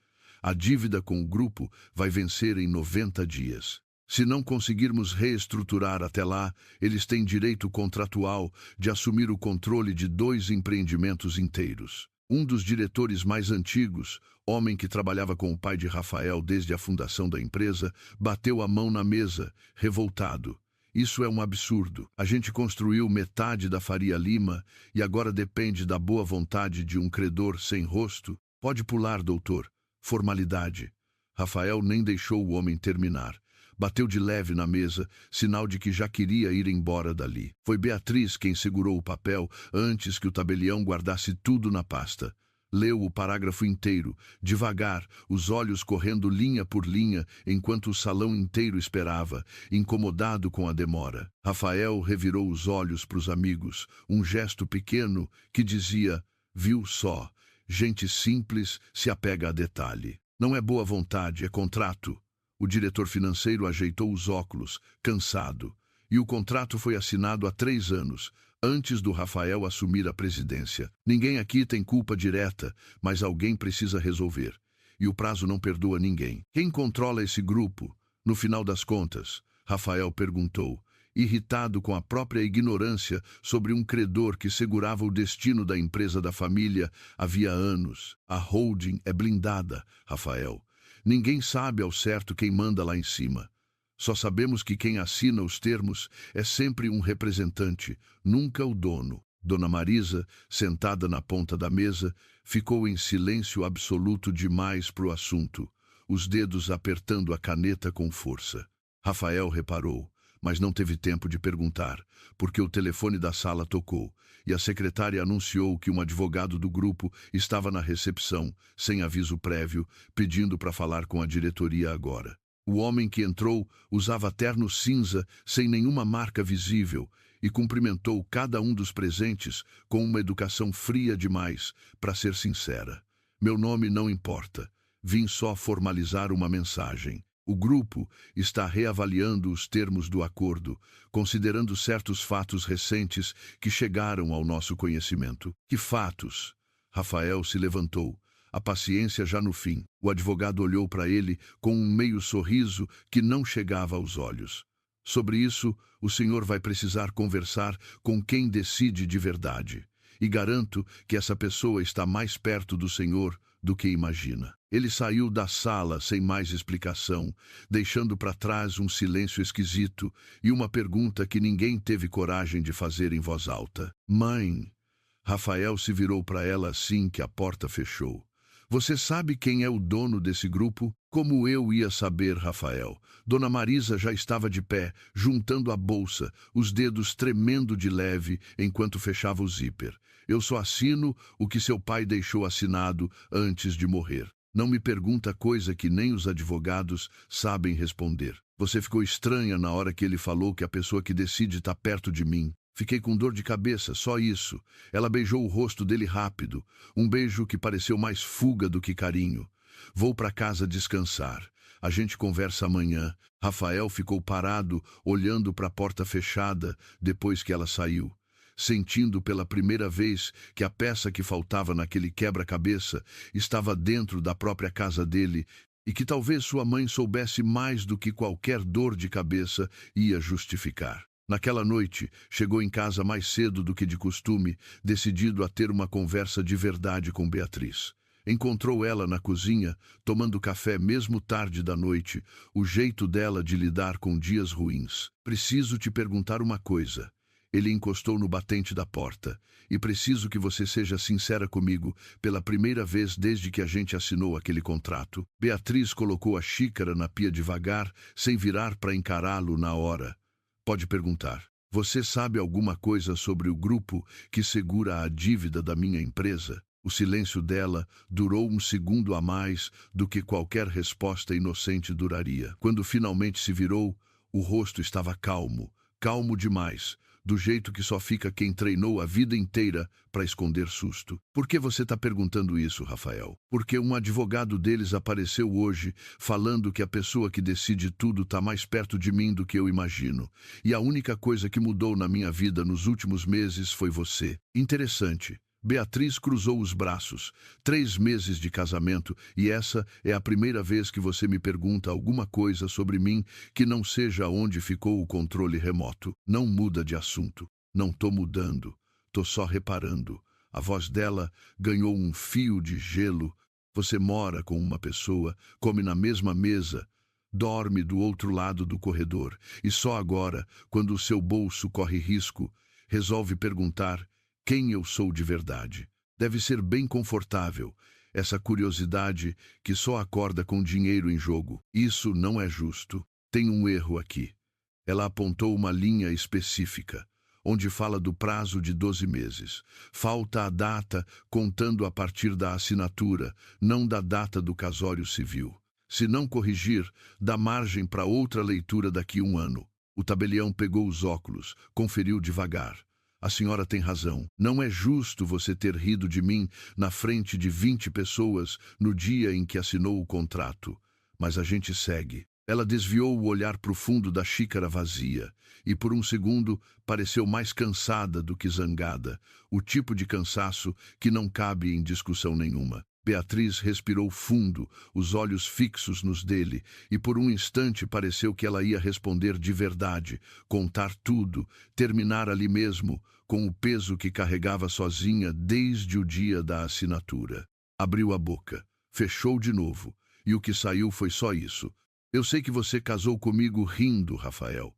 A dívida com o grupo vai vencer em 90 dias. Se não conseguirmos reestruturar até lá, eles têm direito contratual de assumir o controle de 2 empreendimentos inteiros. Um dos diretores mais antigos, homem que trabalhava com o pai de Rafael desde a fundação da empresa, bateu a mão na mesa, revoltado. Isso é um absurdo. A gente construiu metade da Faria Lima e agora depende da boa vontade de um credor sem rosto. Pode pular, doutor. Formalidade. Rafael nem deixou o homem terminar. Bateu de leve na mesa, sinal de que já queria ir embora dali. Foi Beatriz quem segurou o papel antes que o tabelião guardasse tudo na pasta. Leu o parágrafo inteiro, devagar, os olhos correndo linha por linha, enquanto o salão inteiro esperava, incomodado com a demora. Rafael revirou os olhos para os amigos, um gesto pequeno que dizia: viu só, gente simples se apega a detalhe. Não é boa vontade, é contrato. O diretor financeiro ajeitou os óculos, cansado, e o contrato foi assinado há 3 anos, antes do Rafael assumir a presidência. Ninguém aqui tem culpa direta, mas alguém precisa resolver. E o prazo não perdoa ninguém. Quem controla esse grupo? No final das contas, Rafael perguntou, irritado com a própria ignorância sobre um credor que segurava o destino da empresa da família havia anos. A holding é blindada, Rafael. Ninguém sabe ao certo quem manda lá em cima. Só sabemos que quem assina os termos é sempre um representante, nunca o dono. Dona Marisa, sentada na ponta da mesa, ficou em silêncio absoluto demais para o assunto, os dedos apertando a caneta com força. Rafael reparou, mas não teve tempo de perguntar, porque o telefone da sala tocou, e a secretária anunciou que um advogado do grupo estava na recepção, sem aviso prévio, pedindo para falar com a diretoria agora. O homem que entrou usava terno cinza, sem nenhuma marca visível, e cumprimentou cada um dos presentes com uma educação fria demais, para ser sincera. Meu nome não importa. Vim só formalizar uma mensagem. O grupo está reavaliando os termos do acordo, considerando certos fatos recentes que chegaram ao nosso conhecimento. Que fatos? Rafael se levantou, a paciência já no fim. O advogado olhou para ele com um meio sorriso que não chegava aos olhos. Sobre isso, o senhor vai precisar conversar com quem decide de verdade. E garanto que essa pessoa está mais perto do senhor do que imagina. Ele saiu da sala sem mais explicação, deixando para trás um silêncio esquisito e uma pergunta que ninguém teve coragem de fazer em voz alta. Mãe, Rafael se virou para ela assim que a porta fechou. Você sabe quem é o dono desse grupo? Como eu ia saber, Rafael? Dona Marisa já estava de pé, juntando a bolsa, os dedos tremendo de leve enquanto fechava o zíper. Eu só assino o que seu pai deixou assinado antes de morrer. Não me pergunta coisa que nem os advogados sabem responder. Você ficou estranha na hora que ele falou que a pessoa que decide está perto de mim. Fiquei com dor de cabeça, só isso. Ela beijou o rosto dele rápido, um beijo que pareceu mais fuga do que carinho. Vou para casa descansar. A gente conversa amanhã. Rafael ficou parado, olhando para a porta fechada depois que ela saiu, sentindo pela primeira vez que a peça que faltava naquele quebra-cabeça estava dentro da própria casa dele e que talvez sua mãe soubesse mais do que qualquer dor de cabeça ia justificar. Naquela noite, chegou em casa mais cedo do que de costume, decidido a ter uma conversa de verdade com Beatriz. Encontrou ela na cozinha, tomando café mesmo tarde da noite, o jeito dela de lidar com dias ruins. Preciso te perguntar uma coisa. Ele encostou no batente da porta. E preciso que você seja sincera comigo, pela primeira vez desde que a gente assinou aquele contrato. Beatriz colocou a xícara na pia devagar, sem virar para encará-lo na hora. Pode perguntar. Você sabe alguma coisa sobre o grupo que segura a dívida da minha empresa? O silêncio dela durou um segundo a mais do que qualquer resposta inocente duraria. Quando finalmente se virou, o rosto estava calmo, calmo demais, do jeito que só fica quem treinou a vida inteira para esconder susto. Por que você está perguntando isso, Rafael? Porque um advogado deles apareceu hoje falando que a pessoa que decide tudo está mais perto de mim do que eu imagino. E a única coisa que mudou na minha vida nos últimos meses foi você. Interessante. Beatriz cruzou os braços. 3 meses de casamento, e essa é a primeira vez que você me pergunta alguma coisa sobre mim que não seja onde ficou o controle remoto. Não muda de assunto. Não tô mudando. Tô só reparando. A voz dela ganhou um fio de gelo. Você mora com uma pessoa, come na mesma mesa, dorme do outro lado do corredor, e só agora, quando o seu bolso corre risco, resolve perguntar quem eu sou de verdade. Deve ser bem confortável, essa curiosidade que só acorda com dinheiro em jogo. Isso não é justo. Tem um erro aqui. Ela apontou uma linha específica, onde fala do prazo de 12 meses. Falta a data contando a partir da assinatura, não da data do casório civil. Se não corrigir, dá margem para outra leitura daqui a 1 ano. O tabelião pegou os óculos, conferiu devagar. A senhora tem razão. Não é justo você ter rido de mim na frente de 20 pessoas no dia em que assinou o contrato. Mas a gente segue. Ela desviou o olhar para o fundo da xícara vazia e, por um segundo, pareceu mais cansada do que zangada, o tipo de cansaço que não cabe em discussão nenhuma. Beatriz respirou fundo, os olhos fixos nos dele, e por um instante pareceu que ela ia responder de verdade, contar tudo, terminar ali mesmo, com o peso que carregava sozinha desde o dia da assinatura. Abriu a boca, fechou de novo, e o que saiu foi só isso. Eu sei que você casou comigo rindo, Rafael.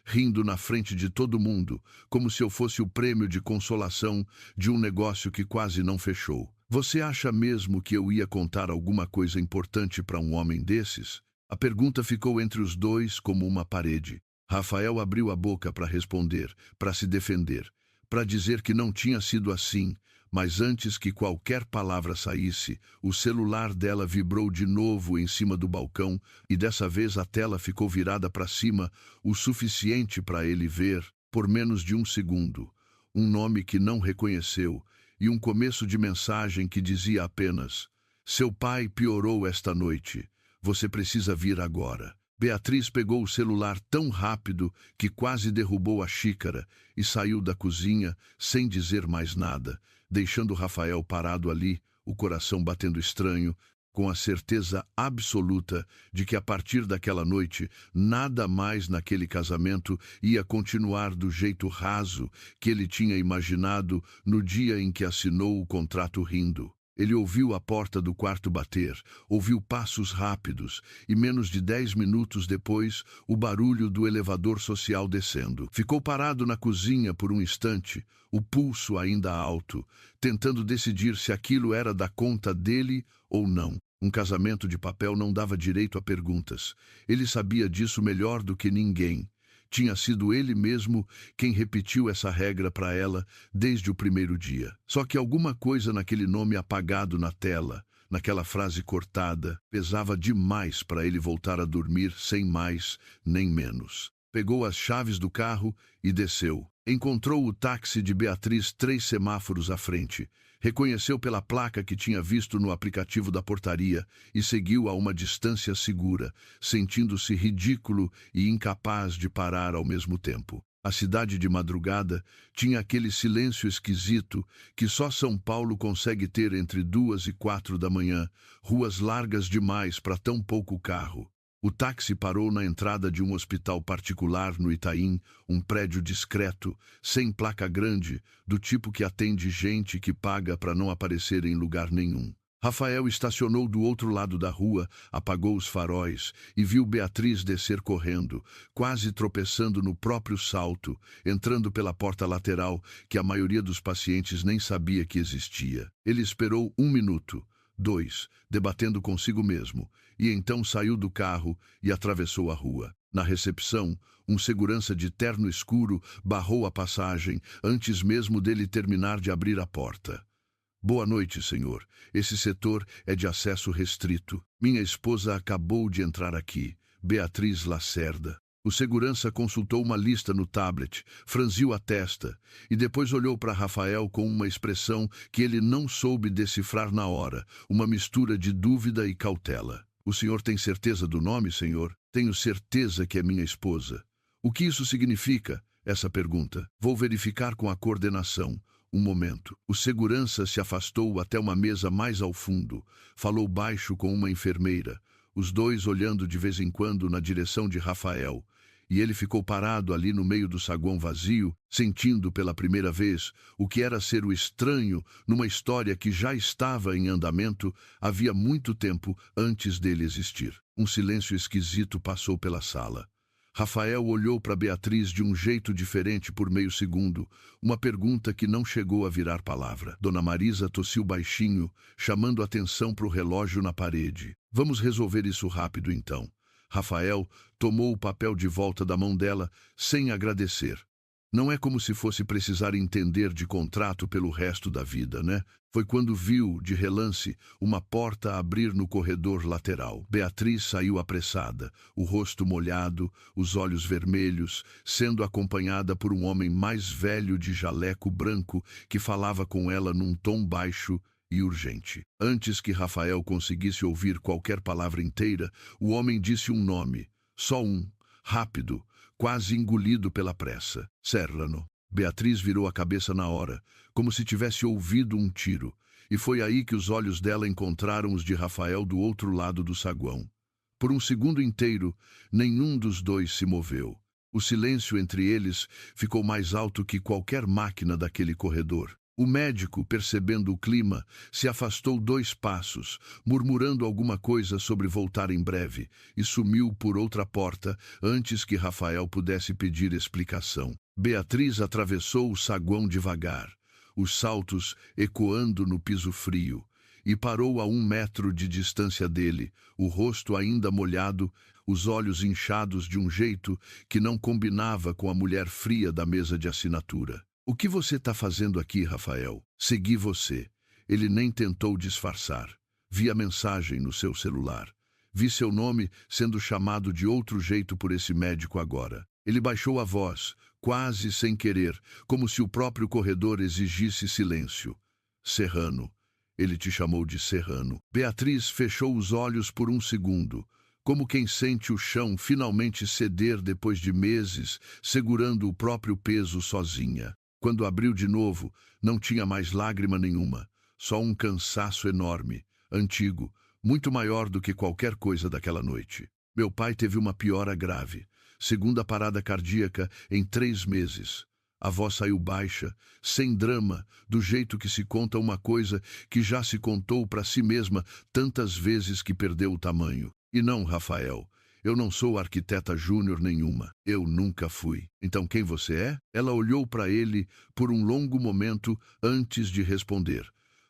Rindo na frente de todo mundo, como se eu fosse o prêmio de consolação de um negócio que quase não fechou. Você acha mesmo que eu ia contar alguma coisa importante para um homem desses? A pergunta ficou entre os dois como uma parede. Rafael abriu a boca para responder, para se defender, para dizer que não tinha sido assim, mas antes que qualquer palavra saísse, o celular dela vibrou de novo em cima do balcão e dessa vez a tela ficou virada para cima, o suficiente para ele ver, por menos de 1 segundo, um nome que não reconheceu e um começo de mensagem que dizia apenas: seu pai piorou esta noite, você precisa vir agora. Beatriz pegou o celular tão rápido que quase derrubou a xícara e saiu da cozinha sem dizer mais nada, deixando Rafael parado ali, o coração batendo estranho, com a certeza absoluta de que a partir daquela noite, nada mais naquele casamento ia continuar do jeito raso que ele tinha imaginado no dia em que assinou o contrato rindo. Ele ouviu a porta do quarto bater, ouviu passos rápidos e menos de 10 minutos depois, o barulho do elevador social descendo. Ficou parado na cozinha por um instante, o pulso ainda alto, tentando decidir se aquilo era da conta dele ou não. Um casamento de papel não dava direito a perguntas. Ele sabia disso melhor do que ninguém. Tinha sido ele mesmo quem repetiu essa regra para ela desde o primeiro dia. Só que alguma coisa naquele nome apagado na tela, naquela frase cortada, pesava demais para ele voltar a dormir sem mais nem menos. Pegou as chaves do carro e desceu. Encontrou o táxi de Beatriz 3 semáforos à frente. Reconheceu pela placa que tinha visto no aplicativo da portaria e seguiu a uma distância segura, sentindo-se ridículo e incapaz de parar ao mesmo tempo. A cidade de madrugada tinha aquele silêncio esquisito que só São Paulo consegue ter entre 2 e 4 da manhã, ruas largas demais para tão pouco carro. O táxi parou na entrada de um hospital particular no Itaim, um prédio discreto, sem placa grande, do tipo que atende gente que paga para não aparecer em lugar nenhum. Rafael estacionou do outro lado da rua, apagou os faróis e viu Beatriz descer correndo, quase tropeçando no próprio salto, entrando pela porta lateral que a maioria dos pacientes nem sabia que existia. Ele esperou 1 minuto. 2, debatendo consigo mesmo, e então saiu do carro e atravessou a rua. Na recepção, um segurança de terno escuro barrou a passagem antes mesmo dele terminar de abrir a porta. Boa noite, senhor. Esse setor é de acesso restrito. Minha esposa acabou de entrar aqui, Beatriz Lacerda. O segurança consultou uma lista no tablet, franziu a testa e depois olhou para Rafael com uma expressão que ele não soube decifrar na hora, uma mistura de dúvida e cautela. O senhor tem certeza do nome, senhor? Tenho certeza que é minha esposa. O que isso significa? Essa pergunta. Vou verificar com a coordenação. Um momento. O segurança se afastou até uma mesa mais ao fundo. Falou baixo com uma enfermeira, os dois olhando de vez em quando na direção de Rafael. E ele ficou parado ali no meio do saguão vazio, sentindo pela primeira vez o que era ser o estranho numa história que já estava em andamento havia muito tempo antes dele existir. Um silêncio esquisito passou pela sala. Rafael olhou para Beatriz de um jeito diferente por meio segundo, uma pergunta que não chegou a virar palavra. Dona Marisa tossiu baixinho, chamando atenção para o relógio na parede. Vamos resolver isso rápido, então. Rafael tomou o papel de volta da mão dela, sem agradecer. Não é como se fosse precisar entender de contrato pelo resto da vida, né? Foi quando viu, de relance, uma porta abrir no corredor lateral. Beatriz saiu apressada, o rosto molhado, os olhos vermelhos, sendo acompanhada por um homem mais velho de jaleco branco que falava com ela num tom baixo e urgente. Antes que Rafael conseguisse ouvir qualquer palavra inteira, o homem disse um nome, só um, rápido, quase engolido pela pressa. Serrano. Beatriz virou a cabeça na hora, como se tivesse ouvido um tiro, e foi aí que os olhos dela encontraram os de Rafael do outro lado do saguão. Por um segundo inteiro, nenhum dos dois se moveu. O silêncio entre eles ficou mais alto que qualquer máquina daquele corredor. O médico, percebendo o clima, se afastou 2 passos, murmurando alguma coisa sobre voltar em breve, e sumiu por outra porta antes que Rafael pudesse pedir explicação. Beatriz atravessou o saguão devagar, os saltos ecoando no piso frio, e parou a 1 metro de distância dele, o rosto ainda molhado, os olhos inchados de um jeito que não combinava com a mulher fria da mesa de assinatura. O que você está fazendo aqui, Rafael? Segui você. Ele nem tentou disfarçar. Vi a mensagem no seu celular. Vi seu nome sendo chamado de outro jeito por esse médico agora. Ele baixou a voz, quase sem querer, como se o próprio corredor exigisse silêncio. Serrano. Ele te chamou de Serrano. Beatriz fechou os olhos por um segundo, como quem sente o chão finalmente ceder depois de meses, segurando o próprio peso sozinha. Quando abriu de novo, não tinha mais lágrima nenhuma, só um cansaço enorme, antigo, muito maior do que qualquer coisa daquela noite. Meu pai teve uma piora grave, 2ª parada cardíaca em 3 meses. A voz saiu baixa, sem drama, do jeito que se conta uma coisa que já se contou para si mesma tantas vezes que perdeu o tamanho. E não, Rafael. Eu não sou arquiteta júnior nenhuma. Eu nunca fui. Então quem você é? Ela olhou para ele por um longo momento antes de responder,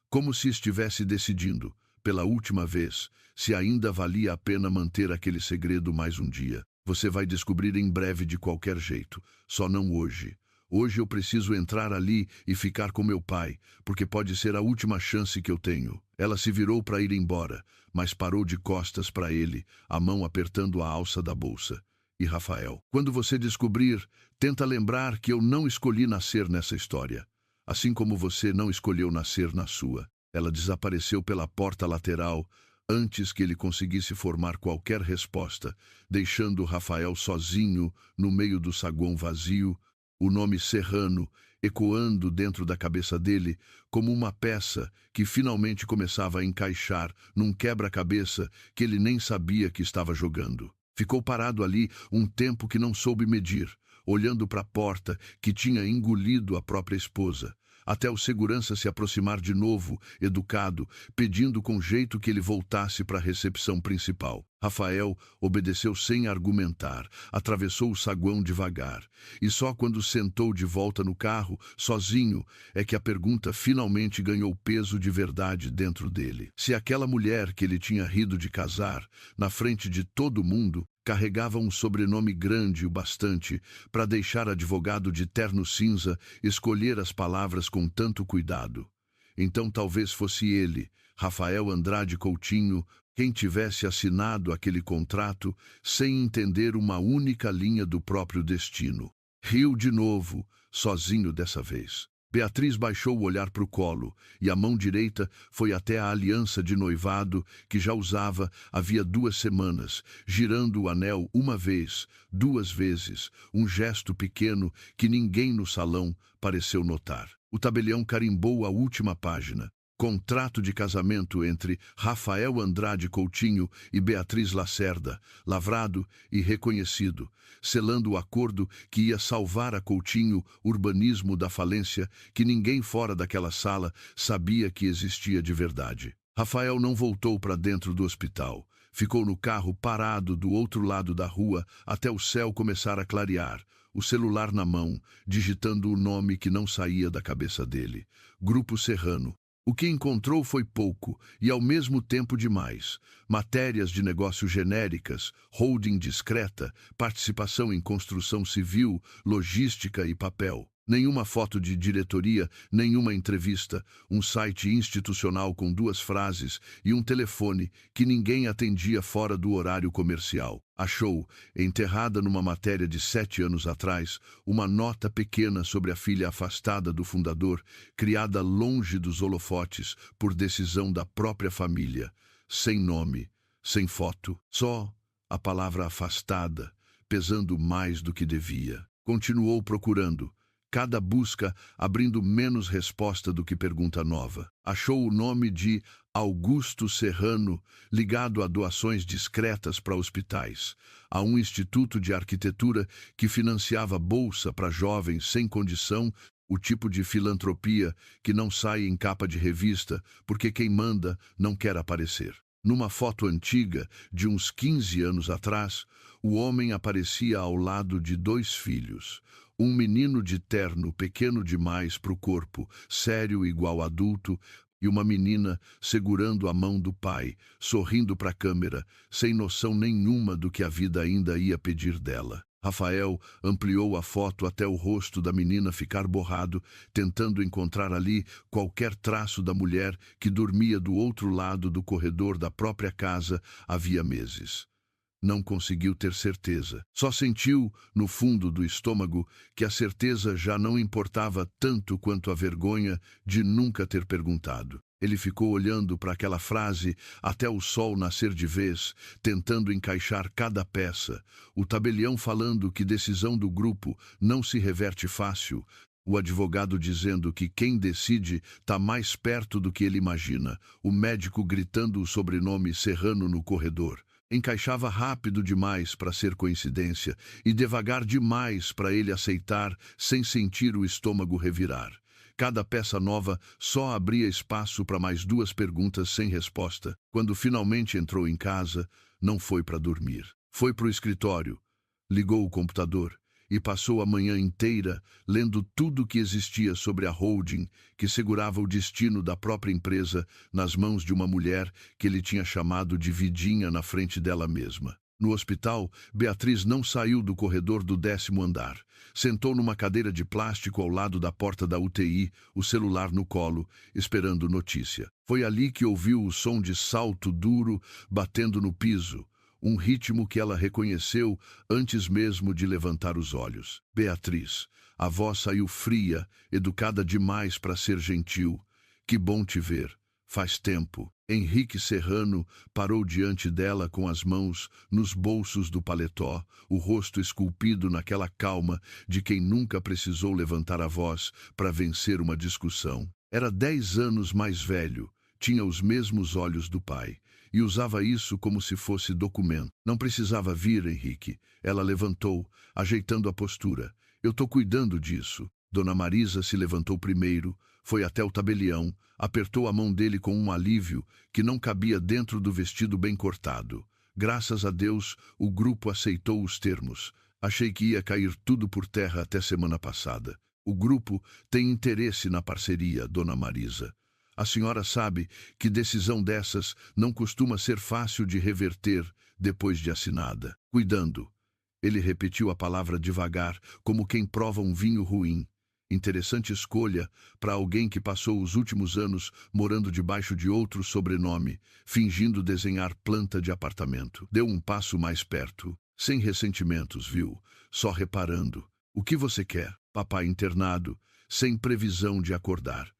como se estivesse decidindo, pela última vez, se ainda valia a pena manter aquele segredo mais um dia. Você vai descobrir em breve de qualquer jeito, só não hoje. Hoje eu preciso entrar ali e ficar com meu pai, porque pode ser a última chance que eu tenho. Ela se virou para ir embora, mas parou de costas para ele, a mão apertando a alça da bolsa. E Rafael, quando você descobrir, tenta lembrar que eu não escolhi nascer nessa história, assim como você não escolheu nascer na sua. Ela desapareceu pela porta lateral antes que ele conseguisse formar qualquer resposta, deixando Rafael sozinho no meio do saguão vazio, o nome Serrano ecoando dentro da cabeça dele como uma peça que finalmente começava a encaixar num quebra-cabeça que ele nem sabia que estava jogando. Ficou parado ali um tempo que não soube medir, olhando para a porta que tinha engolido a própria esposa, até o segurança se aproximar de novo, educado, pedindo com jeito que ele voltasse para a recepção principal. Rafael obedeceu sem argumentar, atravessou o saguão devagar, e só quando sentou de volta no carro, sozinho, é que a pergunta finalmente ganhou peso de verdade dentro dele. Se aquela mulher que ele tinha rido de casar, na frente de todo mundo, carregava um sobrenome grande o bastante para deixar advogado de terno cinza escolher as palavras com tanto cuidado. Então talvez fosse ele, Rafael Andrade Coutinho, quem tivesse assinado aquele contrato sem entender uma única linha do próprio destino. Riu de novo, sozinho dessa vez. Beatriz baixou o olhar para o colo e a mão direita foi até a aliança de noivado que já usava havia 2 semanas, girando o anel uma vez, 2 vezes, um gesto pequeno que ninguém no salão pareceu notar. O tabelião carimbou a última página. Contrato de casamento entre Rafael Andrade Coutinho e Beatriz Lacerda, lavrado e reconhecido, selando o acordo que ia salvar a Coutinho urbanismo da falência que ninguém fora daquela sala sabia que existia de verdade. Rafael não voltou para dentro do hospital. Ficou no carro parado do outro lado da rua até o céu começar a clarear, o celular na mão, digitando o nome que não saía da cabeça dele. Grupo Serrano. O que encontrou foi pouco e ao mesmo tempo demais. Matérias de negócio genéricas, holding discreta, participação em construção civil, logística e papel. Nenhuma foto de diretoria, nenhuma entrevista, um site institucional com 2 frases e um telefone que ninguém atendia fora do horário comercial. Achou, enterrada numa matéria de 7 anos atrás, uma nota pequena sobre a filha afastada do fundador, criada longe dos holofotes por decisão da própria família. Sem nome, sem foto, só a palavra afastada, pesando mais do que devia. Continuou procurando. Cada busca abrindo menos resposta do que pergunta nova. Achou o nome de Augusto Serrano, ligado a doações discretas para hospitais, a um instituto de arquitetura que financiava bolsa para jovens sem condição, o tipo de filantropia que não sai em capa de revista porque quem manda não quer aparecer. Numa foto antiga, de uns 15 anos atrás, o homem aparecia ao lado de 2 filhos. Um menino de terno pequeno demais para o corpo, sério igual adulto, e uma menina segurando a mão do pai, sorrindo para a câmera, sem noção nenhuma do que a vida ainda ia pedir dela. Rafael ampliou a foto até o rosto da menina ficar borrado, tentando encontrar ali qualquer traço da mulher que dormia do outro lado do corredor da própria casa havia meses. Não conseguiu ter certeza. Só sentiu, no fundo do estômago, que a certeza já não importava tanto quanto a vergonha de nunca ter perguntado. Ele ficou olhando para aquela frase até o sol nascer de vez, tentando encaixar cada peça. O tabelião falando que decisão do grupo não se reverte fácil. O advogado dizendo que quem decide está mais perto do que ele imagina. O médico gritando o sobrenome Serrano no corredor. Encaixava rápido demais para ser coincidência e devagar demais para ele aceitar sem sentir o estômago revirar. Cada peça nova só abria espaço para mais 2 perguntas sem resposta. Quando finalmente entrou em casa, não foi para dormir. Foi para o escritório, ligou o computador e passou a manhã inteira lendo tudo o que existia sobre a holding que segurava o destino da própria empresa nas mãos de uma mulher que ele tinha chamado de vidinha na frente dela mesma. No hospital, Beatriz não saiu do corredor do 10º andar. Sentou numa cadeira de plástico ao lado da porta da UTI, o celular no colo, esperando notícia. Foi ali que ouviu o som de salto duro batendo no piso, um ritmo que ela reconheceu antes mesmo de levantar os olhos. Beatriz, a voz saiu fria, educada demais para ser gentil. Que bom te ver. Faz tempo. Henrique Serrano parou diante dela com as mãos nos bolsos do paletó, o rosto esculpido naquela calma de quem nunca precisou levantar a voz para vencer uma discussão. Era 10 anos mais velho, tinha os mesmos olhos do pai e usava isso como se fosse documento. Não precisava vir, Henrique. Ela levantou, ajeitando a postura. Eu tô cuidando disso. Dona Marisa se levantou primeiro, foi até o tabelião, apertou a mão dele com um alívio que não cabia dentro do vestido bem cortado. Graças a Deus, o grupo aceitou os termos. Achei que ia cair tudo por terra até semana passada. O grupo tem interesse na parceria, Dona Marisa. A senhora sabe que decisão dessas não costuma ser fácil de reverter depois de assinada. Cuidando. Ele repetiu a palavra devagar, como quem prova um vinho ruim. Interessante escolha para alguém que passou os últimos anos morando debaixo de outro sobrenome, fingindo desenhar planta de apartamento. Deu um passo mais perto, sem ressentimentos, viu? Só reparando. O que você quer? Papai internado, sem previsão de acordar.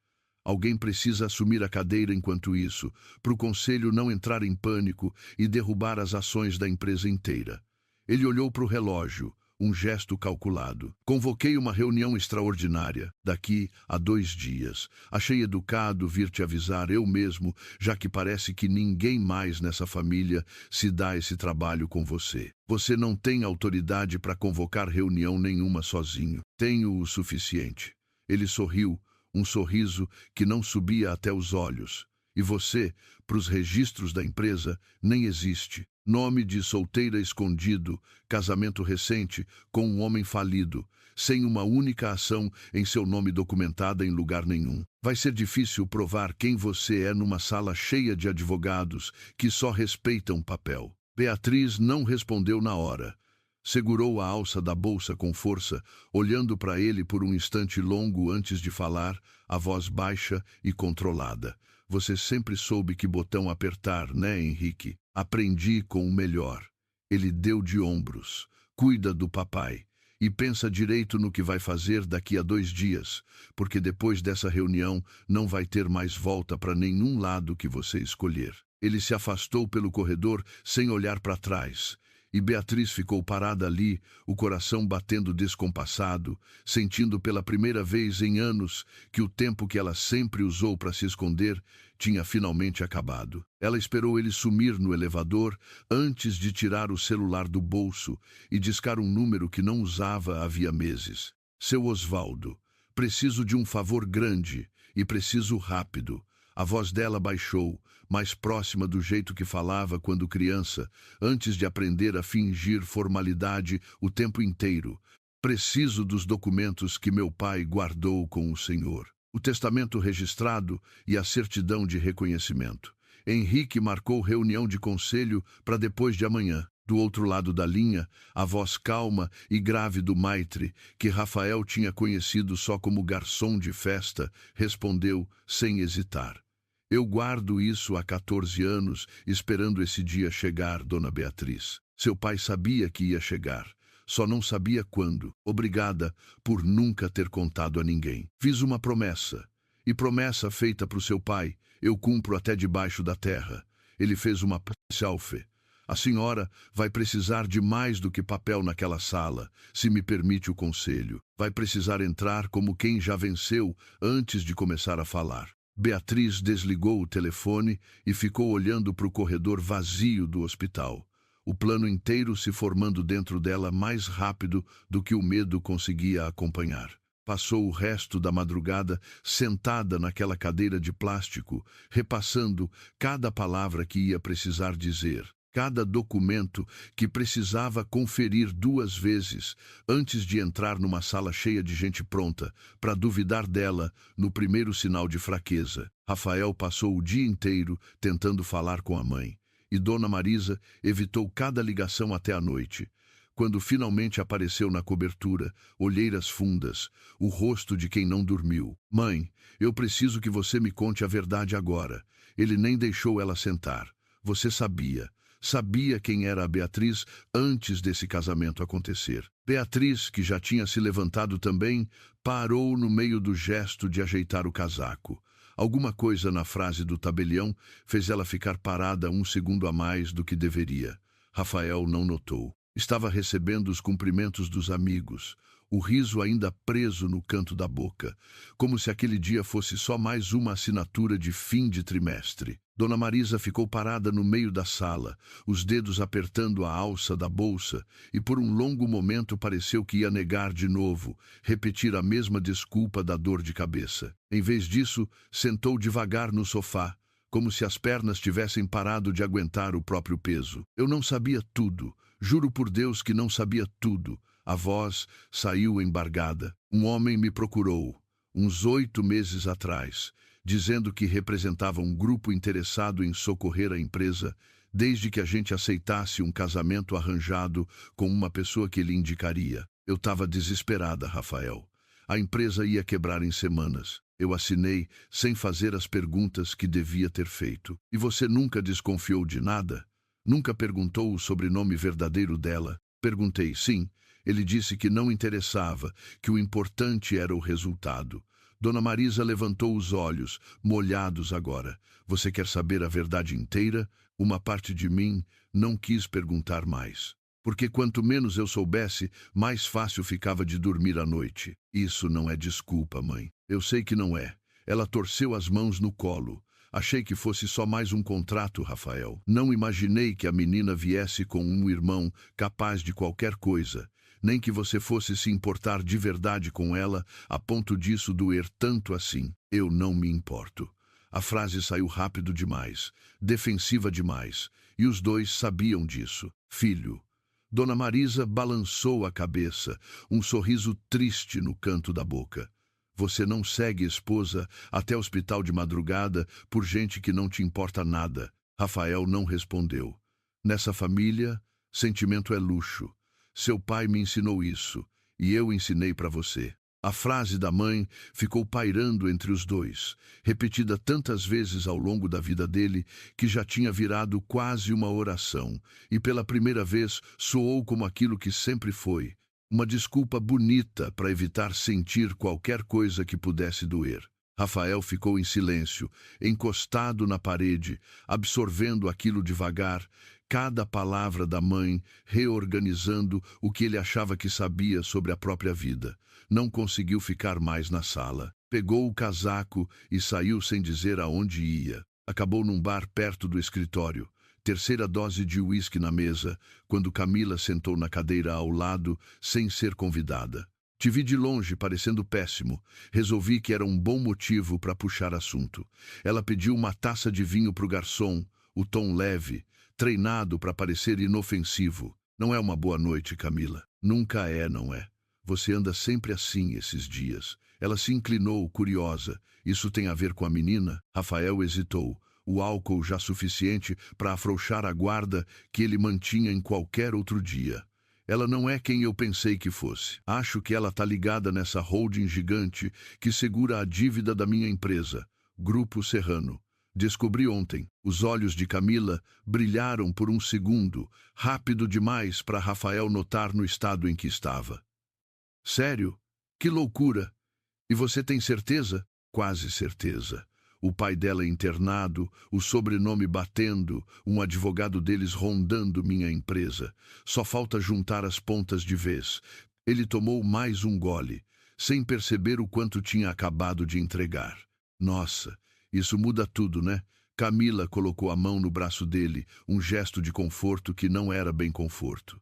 Alguém precisa assumir a cadeira enquanto isso, para o conselho não entrar em pânico e derrubar as ações da empresa inteira. Ele olhou para o relógio, um gesto calculado. Convoquei uma reunião extraordinária, daqui a 2 dias. Achei educado vir te avisar eu mesmo, já que parece que ninguém mais nessa família se dá esse trabalho com você. Você não tem autoridade para convocar reunião nenhuma sozinho. Tenho o suficiente. Ele sorriu, um sorriso que não subia até os olhos. E você, para os registros da empresa, nem existe. Nome de solteira escondido, casamento recente com um homem falido, sem uma única ação em seu nome documentada em lugar nenhum. Vai ser difícil provar quem você é numa sala cheia de advogados que só respeitam papel. Beatriz não respondeu na hora. Segurou a alça da bolsa com força, olhando para ele por um instante longo antes de falar, a voz baixa e controlada. Você sempre soube que botão apertar, né, Henrique? Aprendi com o melhor. Ele deu de ombros. Cuida do papai. E pensa direito no que vai fazer daqui a 2 dias, porque depois dessa reunião não vai ter mais volta para nenhum lado que você escolher. Ele se afastou pelo corredor sem olhar para trás. E Beatriz ficou parada ali, o coração batendo descompassado, sentindo pela primeira vez em anos que o tempo que ela sempre usou para se esconder tinha finalmente acabado. Ela esperou ele sumir no elevador antes de tirar o celular do bolso e discar um número que não usava havia meses. Seu Osvaldo, preciso de um favor grande e preciso rápido. A voz dela baixou, mais próxima do jeito que falava quando criança, antes de aprender a fingir formalidade o tempo inteiro. Preciso dos documentos que meu pai guardou com o senhor. O testamento registrado e a certidão de reconhecimento. Henrique marcou reunião de conselho para depois de amanhã. Do outro lado da linha, a voz calma e grave do Maitre, que Rafael tinha conhecido só como garçom de festa, respondeu sem hesitar. Eu guardo isso há 14 anos, esperando esse dia chegar, dona Beatriz. Seu pai sabia que ia chegar, só não sabia quando. Obrigada por nunca ter contado a ninguém. Fiz uma promessa, e promessa feita para o seu pai, eu cumpro até debaixo da terra. Ele fez uma selfie. A senhora vai precisar de mais do que papel naquela sala, se me permite o conselho. Vai precisar entrar como quem já venceu antes de começar a falar. Beatriz desligou o telefone e ficou olhando para o corredor vazio do hospital. O plano inteiro se formando dentro dela mais rápido do que o medo conseguia acompanhar. Passou o resto da madrugada sentada naquela cadeira de plástico, repassando cada palavra que ia precisar dizer. Cada documento que precisava conferir 2 vezes antes de entrar numa sala cheia de gente pronta para duvidar dela no primeiro sinal de fraqueza. Rafael passou o dia inteiro tentando falar com a mãe, e Dona Marisa evitou cada ligação até a noite. Quando finalmente apareceu na cobertura, olheiras fundas, o rosto de quem não dormiu. Mãe, eu preciso que você me conte a verdade agora. Ele nem deixou ela sentar. Você sabia. Sabia quem era a Beatriz antes desse casamento acontecer. Beatriz, que já tinha se levantado também, parou no meio do gesto de ajeitar o casaco. Alguma coisa na frase do tabelião fez ela ficar parada 1 segundo a mais do que deveria. Rafael não notou. Estava recebendo os cumprimentos dos amigos, o riso ainda preso no canto da boca, como se aquele dia fosse só mais uma assinatura de fim de trimestre. Dona Marisa ficou parada no meio da sala, os dedos apertando a alça da bolsa, e por um longo momento pareceu que ia negar de novo, repetir a mesma desculpa da dor de cabeça. Em vez disso, sentou devagar no sofá, como se as pernas tivessem parado de aguentar o próprio peso. Eu não sabia tudo, juro por Deus que não sabia tudo. A voz saiu embargada. Um homem me procurou, uns 8 meses atrás, dizendo que representava um grupo interessado em socorrer a empresa, desde que a gente aceitasse um casamento arranjado com uma pessoa que ele indicaria. Eu estava desesperada, Rafael. A empresa ia quebrar em semanas. Eu assinei sem fazer as perguntas que devia ter feito. E você nunca desconfiou de nada? Nunca perguntou o sobrenome verdadeiro dela? Perguntei, sim. Ele disse que não interessava, que o importante era o resultado. Dona Marisa levantou os olhos, molhados agora. Você quer saber a verdade inteira? Uma parte de mim não quis perguntar mais. Porque quanto menos eu soubesse, mais fácil ficava de dormir à noite. Isso não é desculpa, mãe. Eu sei que não é. Ela torceu as mãos no colo. Achei que fosse só mais um contrato, Rafael. Não imaginei que a menina viesse com um irmão capaz de qualquer coisa. Nem que você fosse se importar de verdade com ela, a ponto disso doer tanto assim. Eu não me importo. A frase saiu rápido demais, defensiva demais, e os dois sabiam disso. Filho. Dona Marisa balançou a cabeça, um sorriso triste no canto da boca. Você não segue esposa até o hospital de madrugada por gente que não te importa nada. Rafael não respondeu. Nessa família, sentimento é luxo. Seu pai me ensinou isso, e eu ensinei para você. A frase da mãe ficou pairando entre os dois, repetida tantas vezes ao longo da vida dele que já tinha virado quase uma oração, e pela primeira vez soou como aquilo que sempre foi, uma desculpa bonita para evitar sentir qualquer coisa que pudesse doer. Rafael ficou em silêncio, encostado na parede, absorvendo aquilo devagar, cada palavra da mãe reorganizando o que ele achava que sabia sobre a própria vida. Não conseguiu ficar mais na sala. Pegou o casaco e saiu sem dizer aonde ia. Acabou num bar perto do escritório. Terceira dose de uísque na mesa, quando Camila sentou na cadeira ao lado, sem ser convidada. Te vi de longe, parecendo péssimo. Resolvi que era um bom motivo para puxar assunto. Ela pediu uma taça de vinho para o garçom, o tom leve, treinado para parecer inofensivo. Não é uma boa noite, Camila. Nunca é, não é? Você anda sempre assim esses dias. Ela se inclinou, curiosa. Isso tem a ver com a menina? Rafael hesitou. O álcool já suficiente para afrouxar a guarda que ele mantinha em qualquer outro dia. Ela não é quem eu pensei que fosse. Acho que ela tá ligada nessa holding gigante que segura a dívida da minha empresa, Grupo Serrano. Descobri ontem. Os olhos de Camila brilharam por um segundo, rápido demais para Rafael notar no estado em que estava. Sério? Que loucura! E você tem certeza? Quase certeza. O pai dela internado, o sobrenome batendo, um advogado deles rondando minha empresa. Só falta juntar as pontas de vez. Ele tomou mais um gole, sem perceber o quanto tinha acabado de entregar. Nossa, isso muda tudo, né? Camila colocou a mão no braço dele, um gesto de conforto que não era bem conforto.